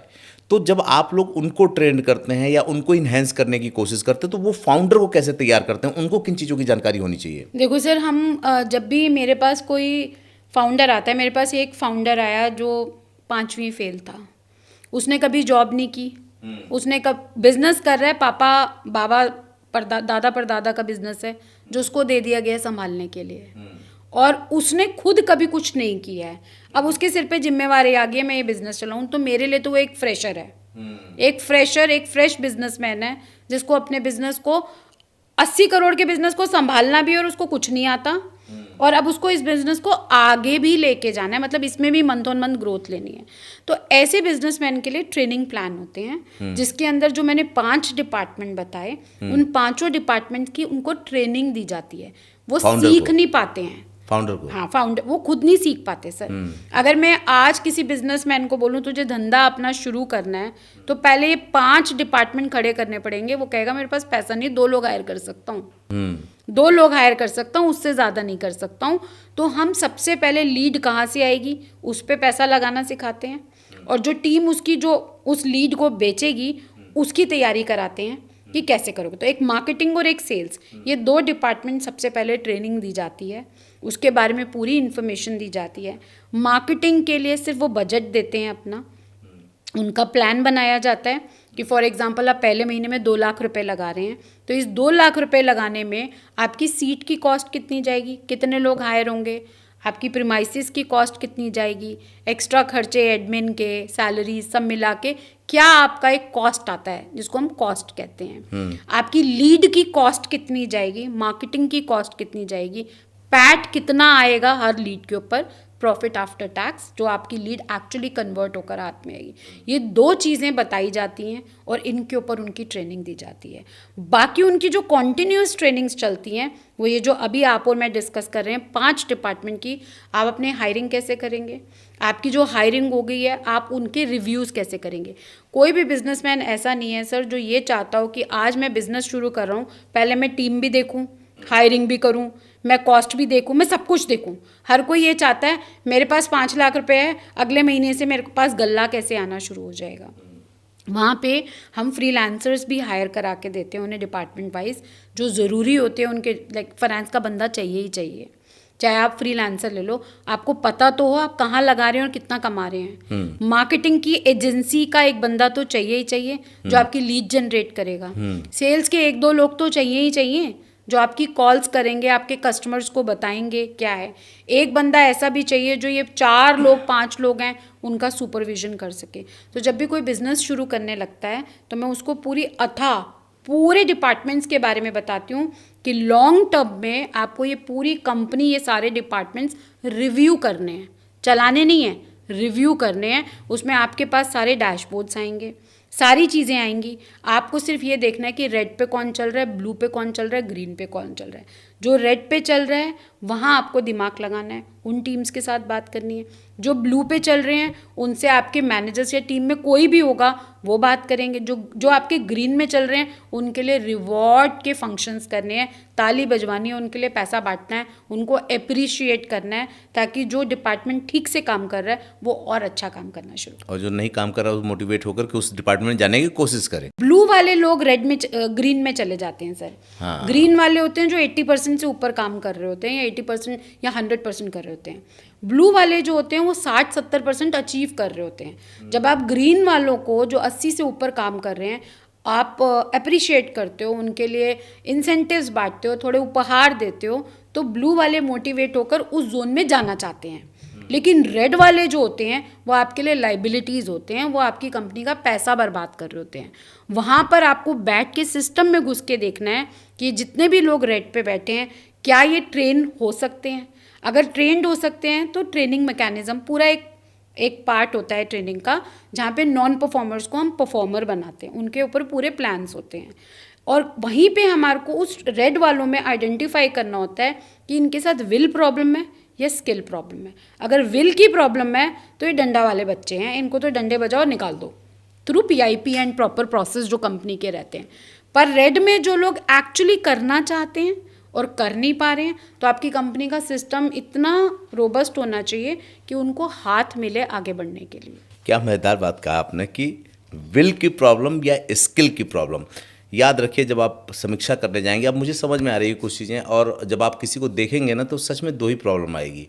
तो जब आप लोग उनको ट्रेंड करते हैं या उनको इन्हेंस करने की कोशिश करते हैं, तो वो फाउंडर को कैसे तैयार करते हैं, उनको किन चीज़ों की जानकारी होनी चाहिए? देखो सर, हम जब भी मेरे पास कोई फाउंडर आता है, मेरे पास एक फाउंडर आया जो 5वीं फेल था। उसने कभी जॉब नहीं की, उसने कब बिजनेस कर रहा है, पापा बाबा दादा परदादा का बिजनेस है जो उसको दे दिया गया संभालने के लिए, और उसने खुद कभी कुछ नहीं किया है। अब उसके सिर पे जिम्मेवारी आ गई है, मैं ये बिजनेस चलाऊं, तो मेरे लिए तो वो एक फ्रेशर है, एक फ्रेश बिजनेसमैन है जिसको अपने बिजनेस को 80 करोड़ के बिजनेस को संभालना भी और उसको कुछ नहीं आता, और अब उसको इस बिजनेस को आगे भी लेके जाना है, मतलब इसमें भी मंथ ऑन मंथ ग्रोथ लेनी है। तो ऐसे बिजनेसमैन के लिए ट्रेनिंग प्लान होते हैं, जिसके अंदर जो मैंने 5 डिपार्टमेंट बताए, उन 5 डिपार्टमेंट की उनको ट्रेनिंग दी जाती है। वो सीख नहीं पाते हैं फाउंडर को। हाँ, फाउंडर वो खुद नहीं सीख पाते सर। अगर मैं आज किसी बिजनेसमैन को बोलूँ तुझे धंधा अपना शुरू करना है, तो पहले ये 5 डिपार्टमेंट खड़े करने पड़ेंगे। वो कहेगा मेरे पास पैसा नहीं, 2 लोग हायर कर सकता हूँ, 2 लोग हायर कर सकता हूँ, उससे ज़्यादा नहीं कर सकता हूँ। तो हम सबसे पहले लीड कहाँ से आएगी उस पर पैसा लगाना सिखाते हैं, और जो टीम उसकी जो उस लीड को बेचेगी उसकी तैयारी कराते हैं कि कैसे करोगे। तो एक मार्केटिंग और एक सेल्स, ये 2 डिपार्टमेंट सबसे पहले ट्रेनिंग दी जाती है, उसके बारे में पूरी इन्फॉर्मेशन दी जाती है। मार्केटिंग के लिए सिर्फ वो बजट देते हैं अपना, उनका प्लान बनाया जाता है कि फॉर एग्जांपल आप पहले महीने में 2 लाख रुपए लगा रहे हैं, तो इस 2 लाख रुपए लगाने में आपकी सीट की कॉस्ट कितनी जाएगी, कितने लोग हायर होंगे, आपकी प्रीमाइसिस की कॉस्ट कितनी जाएगी, एक्स्ट्रा खर्चे एडमिन के, सैलरी सब मिला के क्या आपका एक कॉस्ट आता है जिसको हम कॉस्ट कहते हैं। आपकी लीड की कॉस्ट कितनी जाएगी, मार्केटिंग की कॉस्ट कितनी जाएगी, पैट कितना आएगा हर लीड के ऊपर, प्रॉफिट आफ्टर टैक्स, जो आपकी लीड एक्चुअली कन्वर्ट होकर हाथ में आएगी। ये 2 चीज़ें बताई जाती हैं और इनके ऊपर उनकी ट्रेनिंग दी जाती है। बाकी उनकी जो कॉन्टिन्यूस ट्रेनिंग्स चलती हैं वो ये जो अभी आप और मैं डिस्कस कर रहे हैं 5 डिपार्टमेंट की। आप अपने हायरिंग कैसे करेंगे, आपकी जो हायरिंग हो गई है आप उनके रिव्यूज़ कैसे करेंगे। कोई भी बिजनेसमैन ऐसा नहीं है सर जो ये चाहता हो कि आज मैं बिजनेस शुरू कर रहा हूँ, पहले मैं टीम भी देखूँ, हायरिंग भी करूँ, मैं कॉस्ट भी देखूँ, मैं सब कुछ देखूँ। हर कोई ये चाहता है मेरे पास 5 लाख रुपए है, अगले महीने से मेरे पास गल्ला कैसे आना शुरू हो जाएगा। वहाँ पे हम फ्रीलांसर्स भी हायर करा के देते हैं उन्हें डिपार्टमेंट वाइज, जो ज़रूरी होते हैं उनके, लाइक फाइनेंस का बंदा चाहिए ही चाहिए। चाहे आप फ्रीलांसर ले लो, आपको पता तो हो आप कहाँ लगा रहे हैं और कितना कमा रहे हैं। मार्केटिंग की एजेंसी का एक बंदा तो चाहिए ही चाहिए जो आपकी लीड जनरेट करेगा। सेल्स के 1-2 लोग तो चाहिए ही चाहिए जो आपकी कॉल्स करेंगे, आपके कस्टमर्स को बताएंगे क्या है। एक बंदा ऐसा भी चाहिए जो ये 4 लोग 5 लोग हैं उनका सुपरविजन कर सके। तो जब भी कोई बिजनेस शुरू करने लगता है तो मैं उसको पूरे डिपार्टमेंट्स के बारे में बताती हूँ कि लॉन्ग टर्म में आपको ये पूरी कंपनी, ये सारे डिपार्टमेंट्स रिव्यू करने हैं, चलाने नहीं हैं, रिव्यू करने हैं। उसमें आपके पास सारे डैशबोर्ड्स आएंगे, सारी चीज़ें आएंगी। आपको सिर्फ ये देखना है कि रेड पे कौन चल रहा है, ब्लू पे कौन चल रहा है, ग्रीन पे कौन चल रहा है। जो रेड पे चल रहा है वहाँ आपको दिमाग लगाना है, उन टीम्स के साथ बात करनी है। जो ब्लू पे चल रहे हैं उनसे आपके मैनेजर्स या टीम में कोई भी होगा वो बात करेंगे। जो आपके ग्रीन में चल रहे हैं उनके लिए रिवॉर्ड के फंक्शंस करने हैं, ताली बजवानी है, उनके लिए पैसा बांटना है, उनको अप्रिशिएट करना है, ताकि जो डिपार्टमेंट ठीक से काम कर रहा है वो और अच्छा काम करना शुरू करे। और जो नहीं काम कर रहा है वो मोटिवेट होकर के उस डिपार्टमेंट में जाने की कोशिश करे। ब्लू वाले लोग रेड में ग्रीन में चले जाते हैं सर। हाँ। ग्रीन वाले होते हैं जो 80% से ऊपर काम कर रहे होते हैं, या 80% या 100% कर रहे होते हैं। ब्लू वाले जो होते हैं वो 60-70% अचीव कर रहे होते हैं। जब आप ग्रीन वालों को जो 80 से ऊपर काम कर रहे हैं आप अप्रिशिएट करते हो, उनके लिए इंसेंटिव्स बांटते हो, थोड़े उपहार देते हो, तो ब्लू वाले मोटिवेट होकर उस जोन में जाना चाहते हैं। लेकिन रेड वाले जो होते हैं वो आपके लिए लाइबिलिटीज़ होते हैं, वो आपकी कंपनी का पैसा बर्बाद कर रहे होते हैं। वहाँ पर आपको बैठ के सिस्टम में घुस के देखना है कि जितने भी लोग रेड पे बैठे हैं क्या ये ट्रेन हो सकते हैं। अगर ट्रेंड हो सकते हैं तो ट्रेनिंग मैकेनिज्म पूरा एक पार्ट होता है ट्रेनिंग का, जहाँ पे नॉन परफॉर्मर्स को हम परफॉर्मर बनाते हैं, उनके ऊपर पूरे प्लान्स होते हैं। और वहीं पे हमारे को उस रेड वालों में आइडेंटिफाई करना होता है कि इनके साथ विल प्रॉब्लम है या स्किल प्रॉब्लम है। अगर विल की प्रॉब्लम है तो ये डंडा वाले बच्चे हैं, इनको तो डंडे बजाओ निकाल दो through PIP and proper process जो कंपनी के रहते हैं। पर रेड में जो लोग एक्चुअली करना चाहते हैं और कर नहीं पा रहे हैं, तो आपकी कंपनी का सिस्टम इतना रोबस्ट होना चाहिए कि उनको हाथ मिले आगे बढ़ने के लिए। क्या मजेदार बात कहा आपने कि विल की प्रॉब्लम या स्किल की प्रॉब्लम। याद रखिए जब आप समीक्षा करने जाएंगे, अब मुझे समझ में आ रही है कुछ चीज़ें, और जब आप किसी को देखेंगे ना तो सच में दो ही प्रॉब्लम आएगी।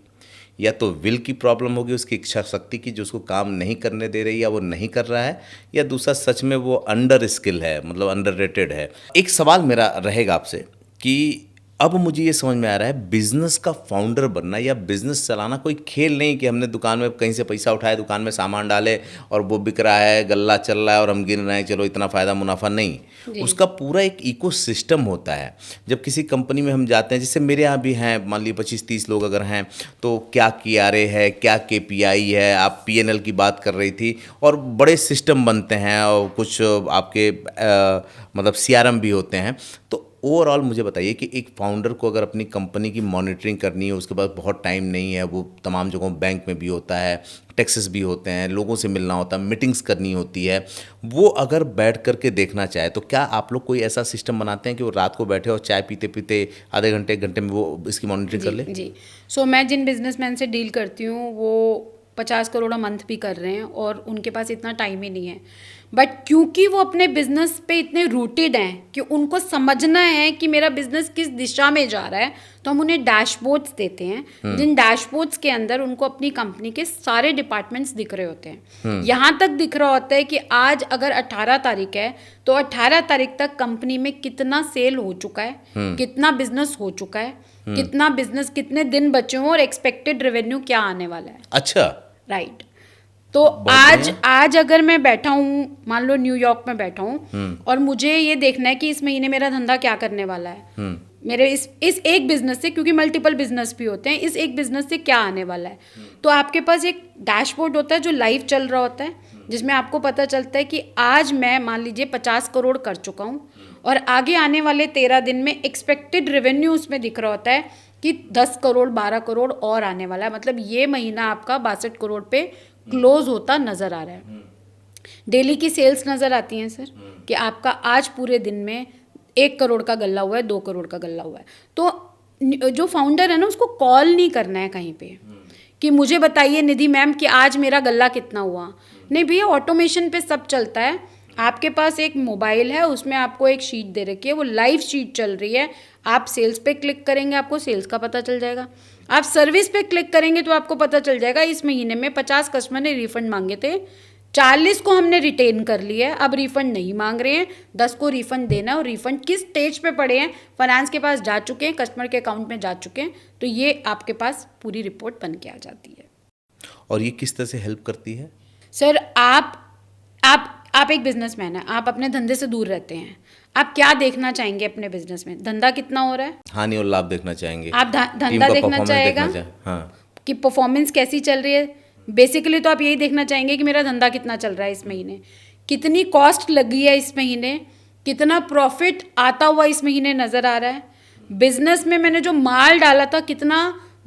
या तो विल की प्रॉब्लम होगी, उसकी इच्छा शक्ति की, जो उसको काम नहीं करने दे रही या वो नहीं कर रहा है, या दूसरा सच में वो अंडर स्किल है, मतलब अंडर रेटेड है। एक सवाल मेरा रहेगा आपसे कि अब मुझे ये समझ में आ रहा है बिजनेस का फाउंडर बनना या बिजनेस चलाना कोई खेल नहीं कि हमने दुकान में कहीं से पैसा उठाया, दुकान में सामान डाले और वो बिक रहा है, गल्ला चल रहा है और हम गिन रहे हैं चलो इतना फ़ायदा मुनाफा। नहीं, उसका पूरा एक इकोसिस्टम होता है। जब किसी कंपनी में हम जाते हैं, जैसे मेरे यहाँ भी हैं, मान लीजिए 25-30 लोग अगर हैं, तो क्या KRA है, क्या KPI है, आप PNL की बात कर रही थी, और बड़े सिस्टम बनते हैं और कुछ आपके मतलब CRM भी होते हैं। तो ओवरऑल मुझे बताइए कि एक फाउंडर को अगर अपनी कंपनी की मॉनिटरिंग करनी है, उसके पास बहुत टाइम नहीं है, वो तमाम जगहों बैंक में भी होता है, टैक्सेस भी होते हैं, लोगों से मिलना होता है, मीटिंग्स करनी होती है, वो अगर बैठ करके देखना चाहे तो क्या आप लोग कोई ऐसा सिस्टम बनाते हैं कि वो रात को बैठे और चाय पीते पीते आधे घंटे 1 घंटे में वो इसकी मॉनिटरिंग कर ले? जी। सो मैं जिन बिजनेसमैन से डील करती हूँ वो 50 करोड़ मंथ भी कर रहे हैं और उनके पास इतना टाइम ही नहीं है। बट क्योंकि वो अपने बिजनेस पे इतने रूटेड हैं कि उनको समझना है कि मेरा बिजनेस किस दिशा में जा रहा है, तो हम उन्हें डैशबोर्ड्स देते हैं, जिन डैशबोर्ड्स के अंदर उनको अपनी कंपनी के सारे डिपार्टमेंट्स दिख रहे होते हैं। यहाँ तक दिख रहा होता है कि आज अगर 18 तारीख है तो 18 तारीख तक कंपनी में कितना सेल हो चुका है, कितना बिजनेस हो चुका है, कितना बिजनेस, कितने दिन बचे हों और एक्सपेक्टेड रेवेन्यू क्या आने वाला है। अच्छा, राइट। तो आज अगर मैं बैठा हूँ, मान लो न्यूयॉर्क में बैठा हूँ और मुझे ये देखना है कि इस महीने मेरा धंधा क्या करने वाला है, मेरे इस एक बिजनेस से, क्योंकि मल्टीपल बिजनेस भी होते हैं, इस एक बिजनेस से क्या आने वाला है, तो आपके पास एक डैशबोर्ड होता है जो लाइव चल रहा होता है, जिसमें आपको पता चलता है कि आज मैं मान लीजिए 50 करोड़ कर चुका हूँ और आगे आने वाले 13 दिन में एक्सपेक्टेड रेवेन्यू उसमें दिख रहा होता है कि 10 करोड़ 12 करोड़ और आने वाला है। मतलब ये महीना आपका 62 करोड़ पे क्लोज होता नजर आ रहा है। डेली की सेल्स नजर आती हैं सर कि आपका आज पूरे दिन में 1 करोड़ का गल्ला हुआ है, 2 करोड़ का गल्ला हुआ है। तो जो फाउंडर है ना, उसको कॉल नहीं करना है कहीं पे कि मुझे बताइए निधि मैम कि आज मेरा गल्ला कितना हुआ। नहीं भैया, ऑटोमेशन पे सब चलता है। आपके पास एक मोबाइल है, उसमें आपको एक शीट दे रखी है, वो लाइव शीट चल रही है। आप सेल्स पे क्लिक करेंगे, आपको सेल्स का पता चल जाएगा। आप सर्विस पे क्लिक करेंगे तो आपको पता चल जाएगा इस महीने में 50 कस्टमर ने रिफंड मांगे थे, 40 को हमने रिटेन कर लिया है, अब रिफंड नहीं मांग रहे हैं, 10 को रिफंड देना है और रिफंड किस स्टेज पे पड़े हैं, फाइनेंस के पास जा चुके हैं, कस्टमर के अकाउंट में जा चुके हैं। तो ये आपके पास पूरी रिपोर्ट बन के आ जाती है। और ये किस तरह से हेल्प करती है? सर, आप एक बिजनेसमैन है, आप अपने धंधे से दूर रहते हैं, आप क्या देखना चाहेंगे अपने बिजनेस में? धंधा कितना हो रहा है, हानि और लाभ देखना चाहेंगे। आप धंधा देखना चाहेगा कि परफॉर्मेंस कैसी चल रही है। बेसिकली तो आप यही देखना चाहेंगे कि मेरा धंधा कितना चल रहा है इस महीने, कितनी कॉस्ट लगी है इस महीने, कितना प्रॉफिट आता हुआ इस महीने नज़र आ रहा है। बिजनेस में मैंने जो माल डाला था कितना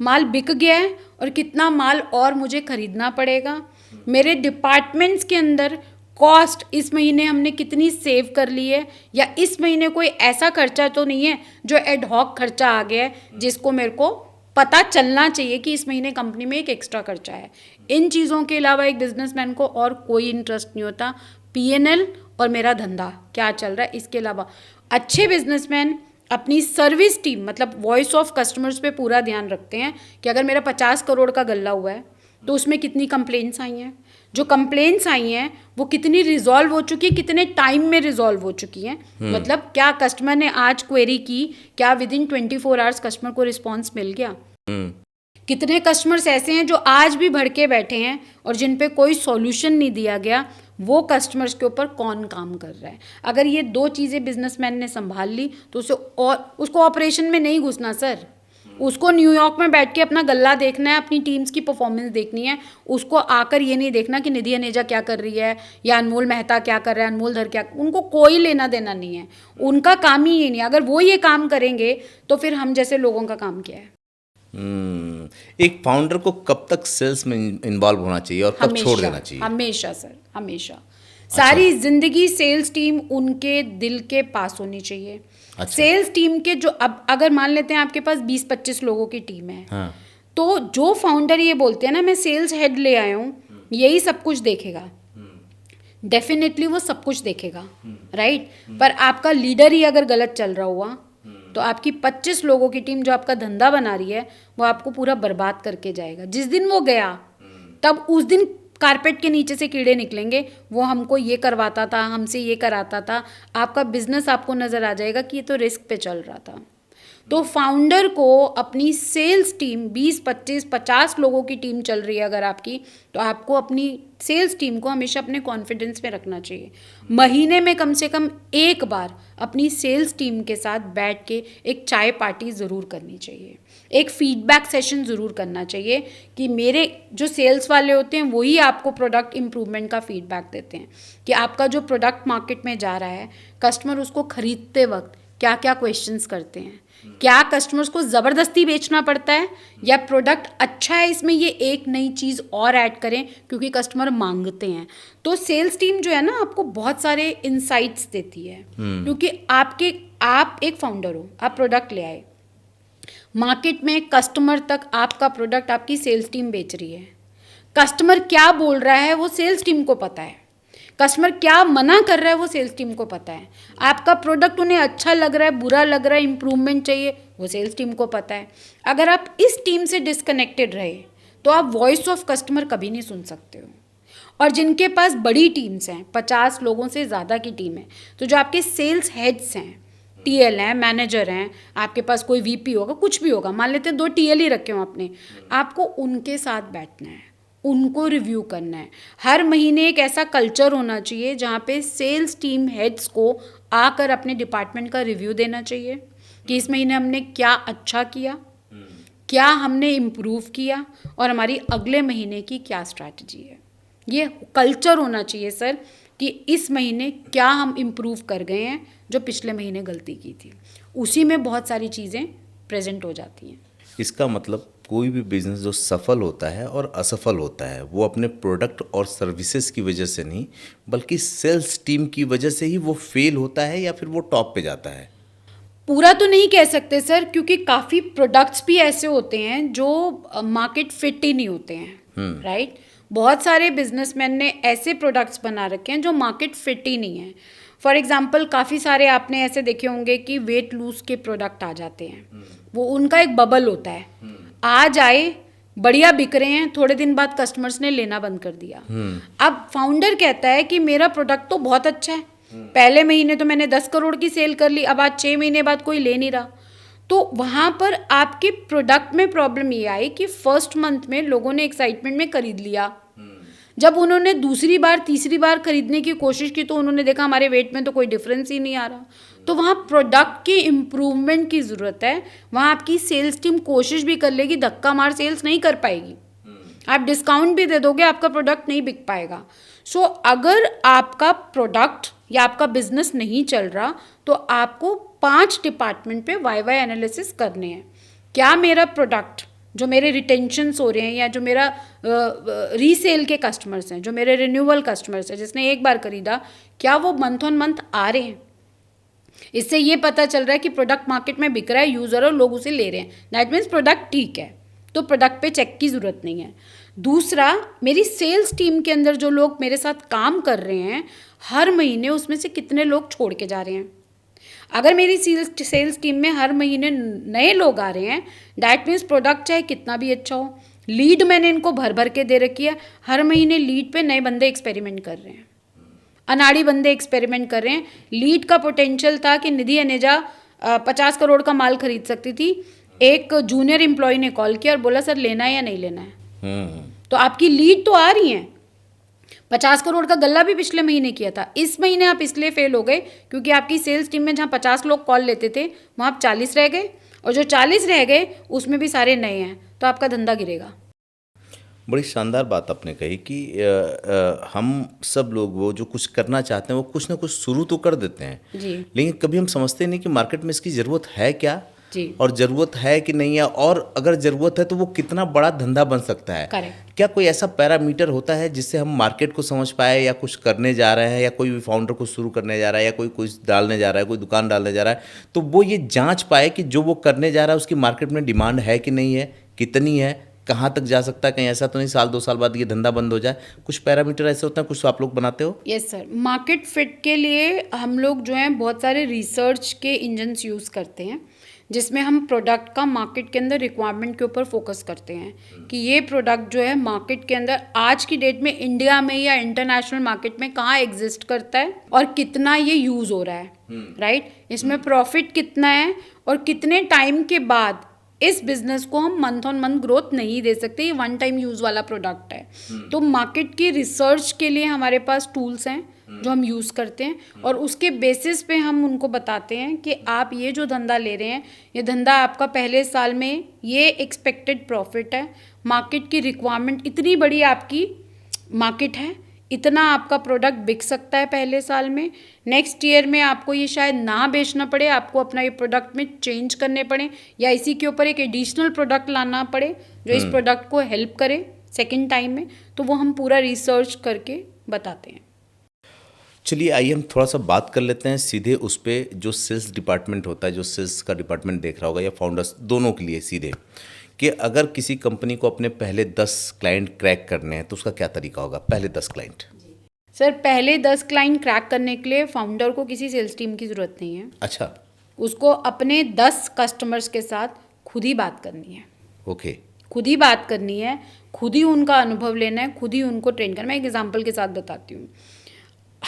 माल बिक गया है और कितना माल और मुझे खरीदना पड़ेगा, मेरे डिपार्टमेंट्स के अंदर कॉस्ट इस महीने हमने कितनी सेव कर ली है, या इस महीने कोई ऐसा खर्चा तो नहीं है जो एडहॉक खर्चा आ गया है जिसको मेरे को पता चलना चाहिए कि इस महीने कंपनी में एक एक्स्ट्रा खर्चा है। इन चीज़ों के अलावा एक बिजनेसमैन को और कोई इंटरेस्ट नहीं होता। P&L और मेरा धंधा क्या चल रहा है, इसके अलावा अच्छे बिजनेसमैन अपनी सर्विस टीम मतलब वॉइस ऑफ कस्टमर्स पे पूरा ध्यान रखते हैं कि अगर मेरा 50 करोड़ का गल्ला हुआ है तो उसमें कितनी कंप्लेंट्स आई हैं, जो कंप्लेंट्स आई हैं वो कितनी रिजॉल्व हो चुकी है, कितने टाइम में रिजॉल्व हो चुकी हैं। मतलब क्या कस्टमर ने आज क्वेरी की, क्या विद इन 24 आवर्स कस्टमर को रिस्पॉन्स मिल गया। कितने कस्टमर्स ऐसे हैं जो आज भी भड़के बैठे हैं और जिन पे कोई सॉल्यूशन नहीं दिया गया, वो कस्टमर्स के ऊपर कौन काम कर रहा है। अगर ये दो चीज़ें बिजनेसमैन ने संभाल ली तो उसको ऑपरेशन में नहीं घुसना सर, उसको न्यूयॉर्क में बैठ के अपना गल्ला देखना है, अपनी टीम्स की परफॉर्मेंस देखनी है। उसको आकर ये नहीं देखना कि निधि अनेजा क्या कर रही है या अनमोल मेहता क्या कर रहा है, अनमोल धर क्या, उनको कोई लेना देना नहीं है, उनका काम ही ये नहीं है। अगर वो ये काम करेंगे तो फिर हम जैसे लोगों का काम क्या है। एक फाउंडर को कब तक सेल्स में इन्वॉल्व होना चाहिए और कब छोड़ देना चाहिए? हमेशा सर, हमेशा सारी जिंदगी सेल्स टीम उनके दिल के पास होनी चाहिए। सेल्स टीम के जो अब अगर मान लेते हैं आपके पास 20-25 लोगों की टीम है, तो जो फाउंडर ये बोलते हैं ना मैं सेल्स हेड ले आया हूँ यही सब कुछ देखेगा, डेफिनेटली वो सब कुछ देखेगा, राइट। पर आपका लीडर ही अगर गलत चल रहा हुआ तो आपकी 25 लोगों की टीम जो आपका धंधा बना रही है वो आपको पूरा बर्बाद करके जाएगा। जिस दिन वो गया तब उस दिन कारपेट के नीचे से कीड़े निकलेंगे, वो हमको ये करवाता था, हमसे ये कराता था, आपका बिजनेस आपको नज़र आ जाएगा कि ये तो रिस्क पे चल रहा था। तो फाउंडर को अपनी सेल्स टीम 20-25-50 लोगों की टीम चल रही है अगर आपकी, तो आपको अपनी सेल्स टीम को हमेशा अपने कॉन्फिडेंस में रखना चाहिए। महीने में कम से कम एक बार अपनी सेल्स टीम के साथ बैठ के एक चाय पार्टी ज़रूर करनी चाहिए, एक फीडबैक सेशन ज़रूर करना चाहिए कि मेरे जो सेल्स वाले होते हैं वही आपको प्रोडक्ट इम्प्रूवमेंट का फीडबैक देते हैं कि आपका जो प्रोडक्ट मार्केट में जा रहा है, कस्टमर उसको खरीदते वक्त क्या क्या क्वेश्चंस करते हैं, क्या कस्टमर्स को ज़बरदस्ती बेचना पड़ता है या प्रोडक्ट अच्छा है इसमें ये एक नई चीज़ और ऐड करें क्योंकि कस्टमर मांगते हैं। तो सेल्स टीम जो है ना आपको बहुत सारे इंसाइट्स देती है, क्योंकि आप एक फाउंडर हो, आप प्रोडक्ट ले आए मार्केट में, कस्टमर तक आपका प्रोडक्ट आपकी सेल्स टीम बेच रही है। कस्टमर क्या बोल रहा है वो सेल्स टीम को पता है, कस्टमर क्या मना कर रहा है वो सेल्स टीम को पता है, आपका प्रोडक्ट उन्हें अच्छा लग रहा है, बुरा लग रहा है, इम्प्रूवमेंट चाहिए, वो सेल्स टीम को पता है। अगर आप इस टीम से डिस्कनेक्टेड रहे तो आप वॉइस ऑफ कस्टमर कभी नहीं सुन सकते हो। और जिनके पास बड़ी टीम्स हैं, 50 लोगों से ज़्यादा की टीम है, तो जो आपके सेल्स हेड्स हैं, TL हैं, मैनेजर हैं, आपके पास कोई VP होगा, कुछ भी होगा, मान लेते हैं 2 TL ही रखे हो आपने, आपको उनके साथ बैठना है, उनको रिव्यू करना है। हर महीने एक ऐसा कल्चर होना चाहिए जहाँ पे सेल्स टीम हेड्स को आकर अपने डिपार्टमेंट का रिव्यू देना चाहिए कि इस महीने हमने क्या अच्छा किया, क्या हमने इम्प्रूव किया और हमारी अगले महीने की क्या स्ट्रैटेजी है। ये कल्चर होना चाहिए सर कि इस महीने क्या हम इम्प्रूव कर गए हैं जो पिछले महीने गलती की थी, उसी में बहुत सारी चीज़ें प्रेजेंट हो जाती हैं। इसका मतलब कोई भी बिजनेस जो सफल होता है और असफल होता है वो अपने प्रोडक्ट और सर्विसेज की वजह से नहीं बल्कि सेल्स टीम की वजह से ही वो फेल होता है या फिर वो टॉप पे जाता है। पूरा तो नहीं कह सकते सर, क्योंकि काफ़ी प्रोडक्ट्स भी ऐसे होते हैं जो मार्केट फिट ही नहीं होते हैं, राइट। बहुत सारे बिजनेसमैन ने ऐसे प्रोडक्ट्स बना रखे हैं जो मार्केट फिट ही नहीं है। फॉर एग्जांपल काफ़ी सारे आपने ऐसे देखे होंगे कि वेट लूज के प्रोडक्ट आ जाते हैं, वो उनका एक बबल होता है, आज आए बढ़िया बिक रहे हैं, थोड़े दिन बाद कस्टमर्स ने लेना बंद कर दिया। अब फाउंडर कहता है कि मेरा प्रोडक्ट तो बहुत अच्छा है, पहले महीने तो मैंने 10 करोड़ की सेल कर ली, अब आज 6 महीने बाद कोई ले नहीं रहा। तो वहाँ पर आपके प्रोडक्ट में प्रॉब्लम ये आई कि फर्स्ट मंथ में लोगों ने एक्साइटमेंट में खरीद लिया, जब उन्होंने दूसरी बार तीसरी बार खरीदने की कोशिश की तो उन्होंने देखा हमारे वेट में तो कोई डिफरेंस ही नहीं आ रहा। तो वहाँ प्रोडक्ट की इम्प्रूवमेंट की ज़रूरत है। वहाँ आपकी सेल्स टीम कोशिश भी कर लेगी, धक्का मार सेल्स नहीं कर पाएगी। आप डिस्काउंट भी दे दोगे, आपका प्रोडक्ट नहीं बिक पाएगा। सो अगर आपका प्रोडक्ट या आपका बिजनेस नहीं चल रहा तो आपको 5 डिपार्टमेंट पे वाई एनालिसिस करने हैं। क्या मेरा प्रोडक्ट जो मेरे रिटेंशंस हो रहे हैं या जो मेरा रीसेल के कस्टमर्स हैं, जो मेरे रिन्यूअल कस्टमर्स हैं जिसने एक बार खरीदा, क्या वो मंथ ऑन मंथ आ रहे हैं? इससे ये पता चल रहा है कि प्रोडक्ट मार्केट में बिक रहा है, यूज़र और लोग उसे ले रहे हैं, दैट मीन्स प्रोडक्ट ठीक है, तो प्रोडक्ट पे चेक की ज़रूरत नहीं है। दूसरा, मेरी सेल्स टीम के अंदर जो लोग मेरे साथ काम कर रहे हैं, हर महीने उसमें से कितने लोग छोड़ के जा रहे हैं। अगर मेरी सेल्स टीम में हर महीने नए लोग आ रहे हैं, दैट मीन्स प्रोडक्ट चाहे कितना भी अच्छा हो, लीड मैंने इनको भर भर के दे रखी है, हर महीने लीड पे नए बंदे एक्सपेरिमेंट कर रहे हैं, अनाड़ी बंदे एक्सपेरिमेंट कर रहे हैं। लीड का पोटेंशियल था कि निधि अनेजा 50 करोड़ का माल खरीद सकती थी। एक जूनियर एम्प्लॉय ने कॉल किया और बोला सर लेना है या नहीं लेना है। तो आपकी लीड तो आ रही है। 50 करोड़ का गल्ला भी पिछले महीने किया था, इस महीने आप इसलिए फेल हो गए क्योंकि आपकी सेल्स टीम में जहाँ 50 लोग कॉल लेते थे वहाँ आप 40 रह गए, और जो 40 रह गए उसमें भी सारे नए हैं, तो आपका धंधा गिरेगा। बड़ी शानदार बात आपने कही कि हम सब लोग वो जो कुछ करना चाहते हैं वो कुछ ना कुछ शुरू तो कर देते हैं जी लेकिन कभी हम समझते नहीं कि मार्केट में इसकी ज़रूरत है क्या जी और ज़रूरत है कि नहीं है, और अगर ज़रूरत है तो वो कितना बड़ा धंधा बन सकता है। करेक्ट। क्या कोई ऐसा पैरामीटर होता है जिससे हम मार्केट को समझ पाए, या कुछ करने जा रहे हैं, या कोई भी फाउंडर को शुरू करने जा रहा है, या कोई कुछ डालने जा रहा है, कोई दुकान डालने जा रहा है, तो वो ये जांच पाए कि जो वो करने जा रहा है उसकी मार्केट में डिमांड है कि नहीं है, कितनी है, कहाँ तक जा सकता है? कहीं ऐसा तो नहीं 1-2 साल बाद ये धंधा बंद हो जाए? कुछ पैरामीटर ऐसे होते हैं, कुछ आप लोग बनाते हो? यस सर, मार्केट फिट के लिए हम लोग जो हैं बहुत सारे रिसर्च के इंजन्स यूज़ करते हैं, जिसमें हम प्रोडक्ट का मार्केट के अंदर रिक्वायरमेंट के ऊपर फोकस करते हैं कि ये प्रोडक्ट जो है मार्केट के अंदर आज की डेट में इंडिया में या इंटरनेशनल मार्केट में कहाँ एग्जिस्ट करता है और कितना ये यूज़ हो रहा है, राइट? इसमें प्रॉफिट कितना है और कितने टाइम के बाद इस बिजनेस को हम मंथ ऑन मंथ ग्रोथ नहीं दे सकते, ये वन टाइम यूज़ वाला प्रोडक्ट है। तो मार्केट की रिसर्च के लिए हमारे पास टूल्स हैं जो हम यूज़ करते हैं, और उसके बेसिस पे हम उनको बताते हैं कि आप ये जो धंधा ले रहे हैं, ये धंधा आपका पहले साल में ये एक्सपेक्टेड प्रॉफिट है, मार्केट की रिक्वायरमेंट इतनी बड़ी आपकी मार्केट है, इतना आपका प्रोडक्ट बिक सकता है पहले साल में, नेक्स्ट ईयर में आपको ये शायद ना बेचना पड़े, आपको अपना ये प्रोडक्ट में चेंज करने पड़े, या इसी के ऊपर एक एडिशनल प्रोडक्ट लाना पड़े जो इस प्रोडक्ट को हेल्प करे सेकेंड टाइम में, तो वो हम पूरा रिसर्च करके बताते हैं। चलिए आइए हम थोड़ा सा बात कर लेते हैं सीधे उस पर, जो सेल्स डिपार्टमेंट होता है, जो सेल्स का डिपार्टमेंट देख रहा होगा या फाउंडर्स, दोनों के लिए सीधे, कि अगर किसी कंपनी को अपने पहले 10 क्लाइंट क्रैक करने हैं तो उसका क्या तरीका होगा? पहले 10 क्लाइंट। सर, पहले 10 क्लाइंट क्रैक करने के लिए फाउंडर को किसी सेल्स टीम की ज़रूरत नहीं है। अच्छा। उसको अपने 10 कस्टमर्स के साथ खुद ही बात करनी है। ओके। खुद ही बात करनी है, खुद ही उनका अनुभव लेना है, खुद ही उनको ट्रेन करना। मैं एक एग्जांपल के साथ बताती हूँ।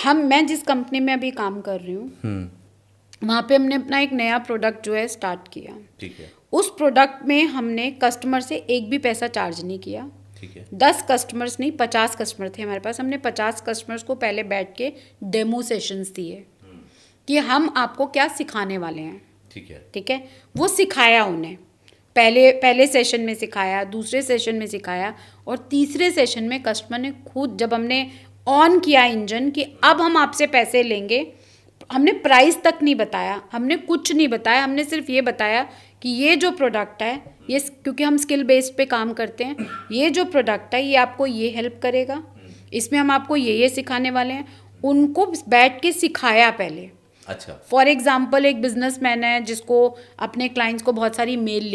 मैं जिस कंपनी में अभी काम कर रही हूँ वहाँ पे हमने अपना एक नया प्रोडक्ट जो है स्टार्ट किया। ठीक है। उस प्रोडक्ट में हमने कस्टमर से एक भी पैसा चार्ज नहीं किया। ठीक है। 10 कस्टमर्स नहीं, 50 कस्टमर थे हमारे पास। हमने 50 कस्टमर्स को पहले बैठ के डेमो सेशंस दिए कि हम आपको क्या सिखाने वाले हैं। ठीक है। ठीक है, वो सिखाया उन्हें। पहले सेशन में सिखाया, दूसरे सेशन में सिखाया, और तीसरे सेशन में कस्टमर ने खुद, जब हमने ऑन किया इंजन कि अब हम आपसे पैसे लेंगे, हमने प्राइस तक नहीं बताया, हमने कुछ नहीं बताया, हमने सिर्फ ये बताया कि ये जो प्रोडक्ट है, ये क्योंकि हम स्किल बेस्ड पे काम करते हैं, ये जो प्रोडक्ट है ये आपको ये हेल्प करेगा, इसमें हम आपको ये सिखाने वाले हैं। उनको बैठ के सिखाया पहले। अच्छा। फॉर एग्जाम्पल, एक बिजनेसमैन है जिसको अपने क्लाइंट्स को बहुत सारी मेल्स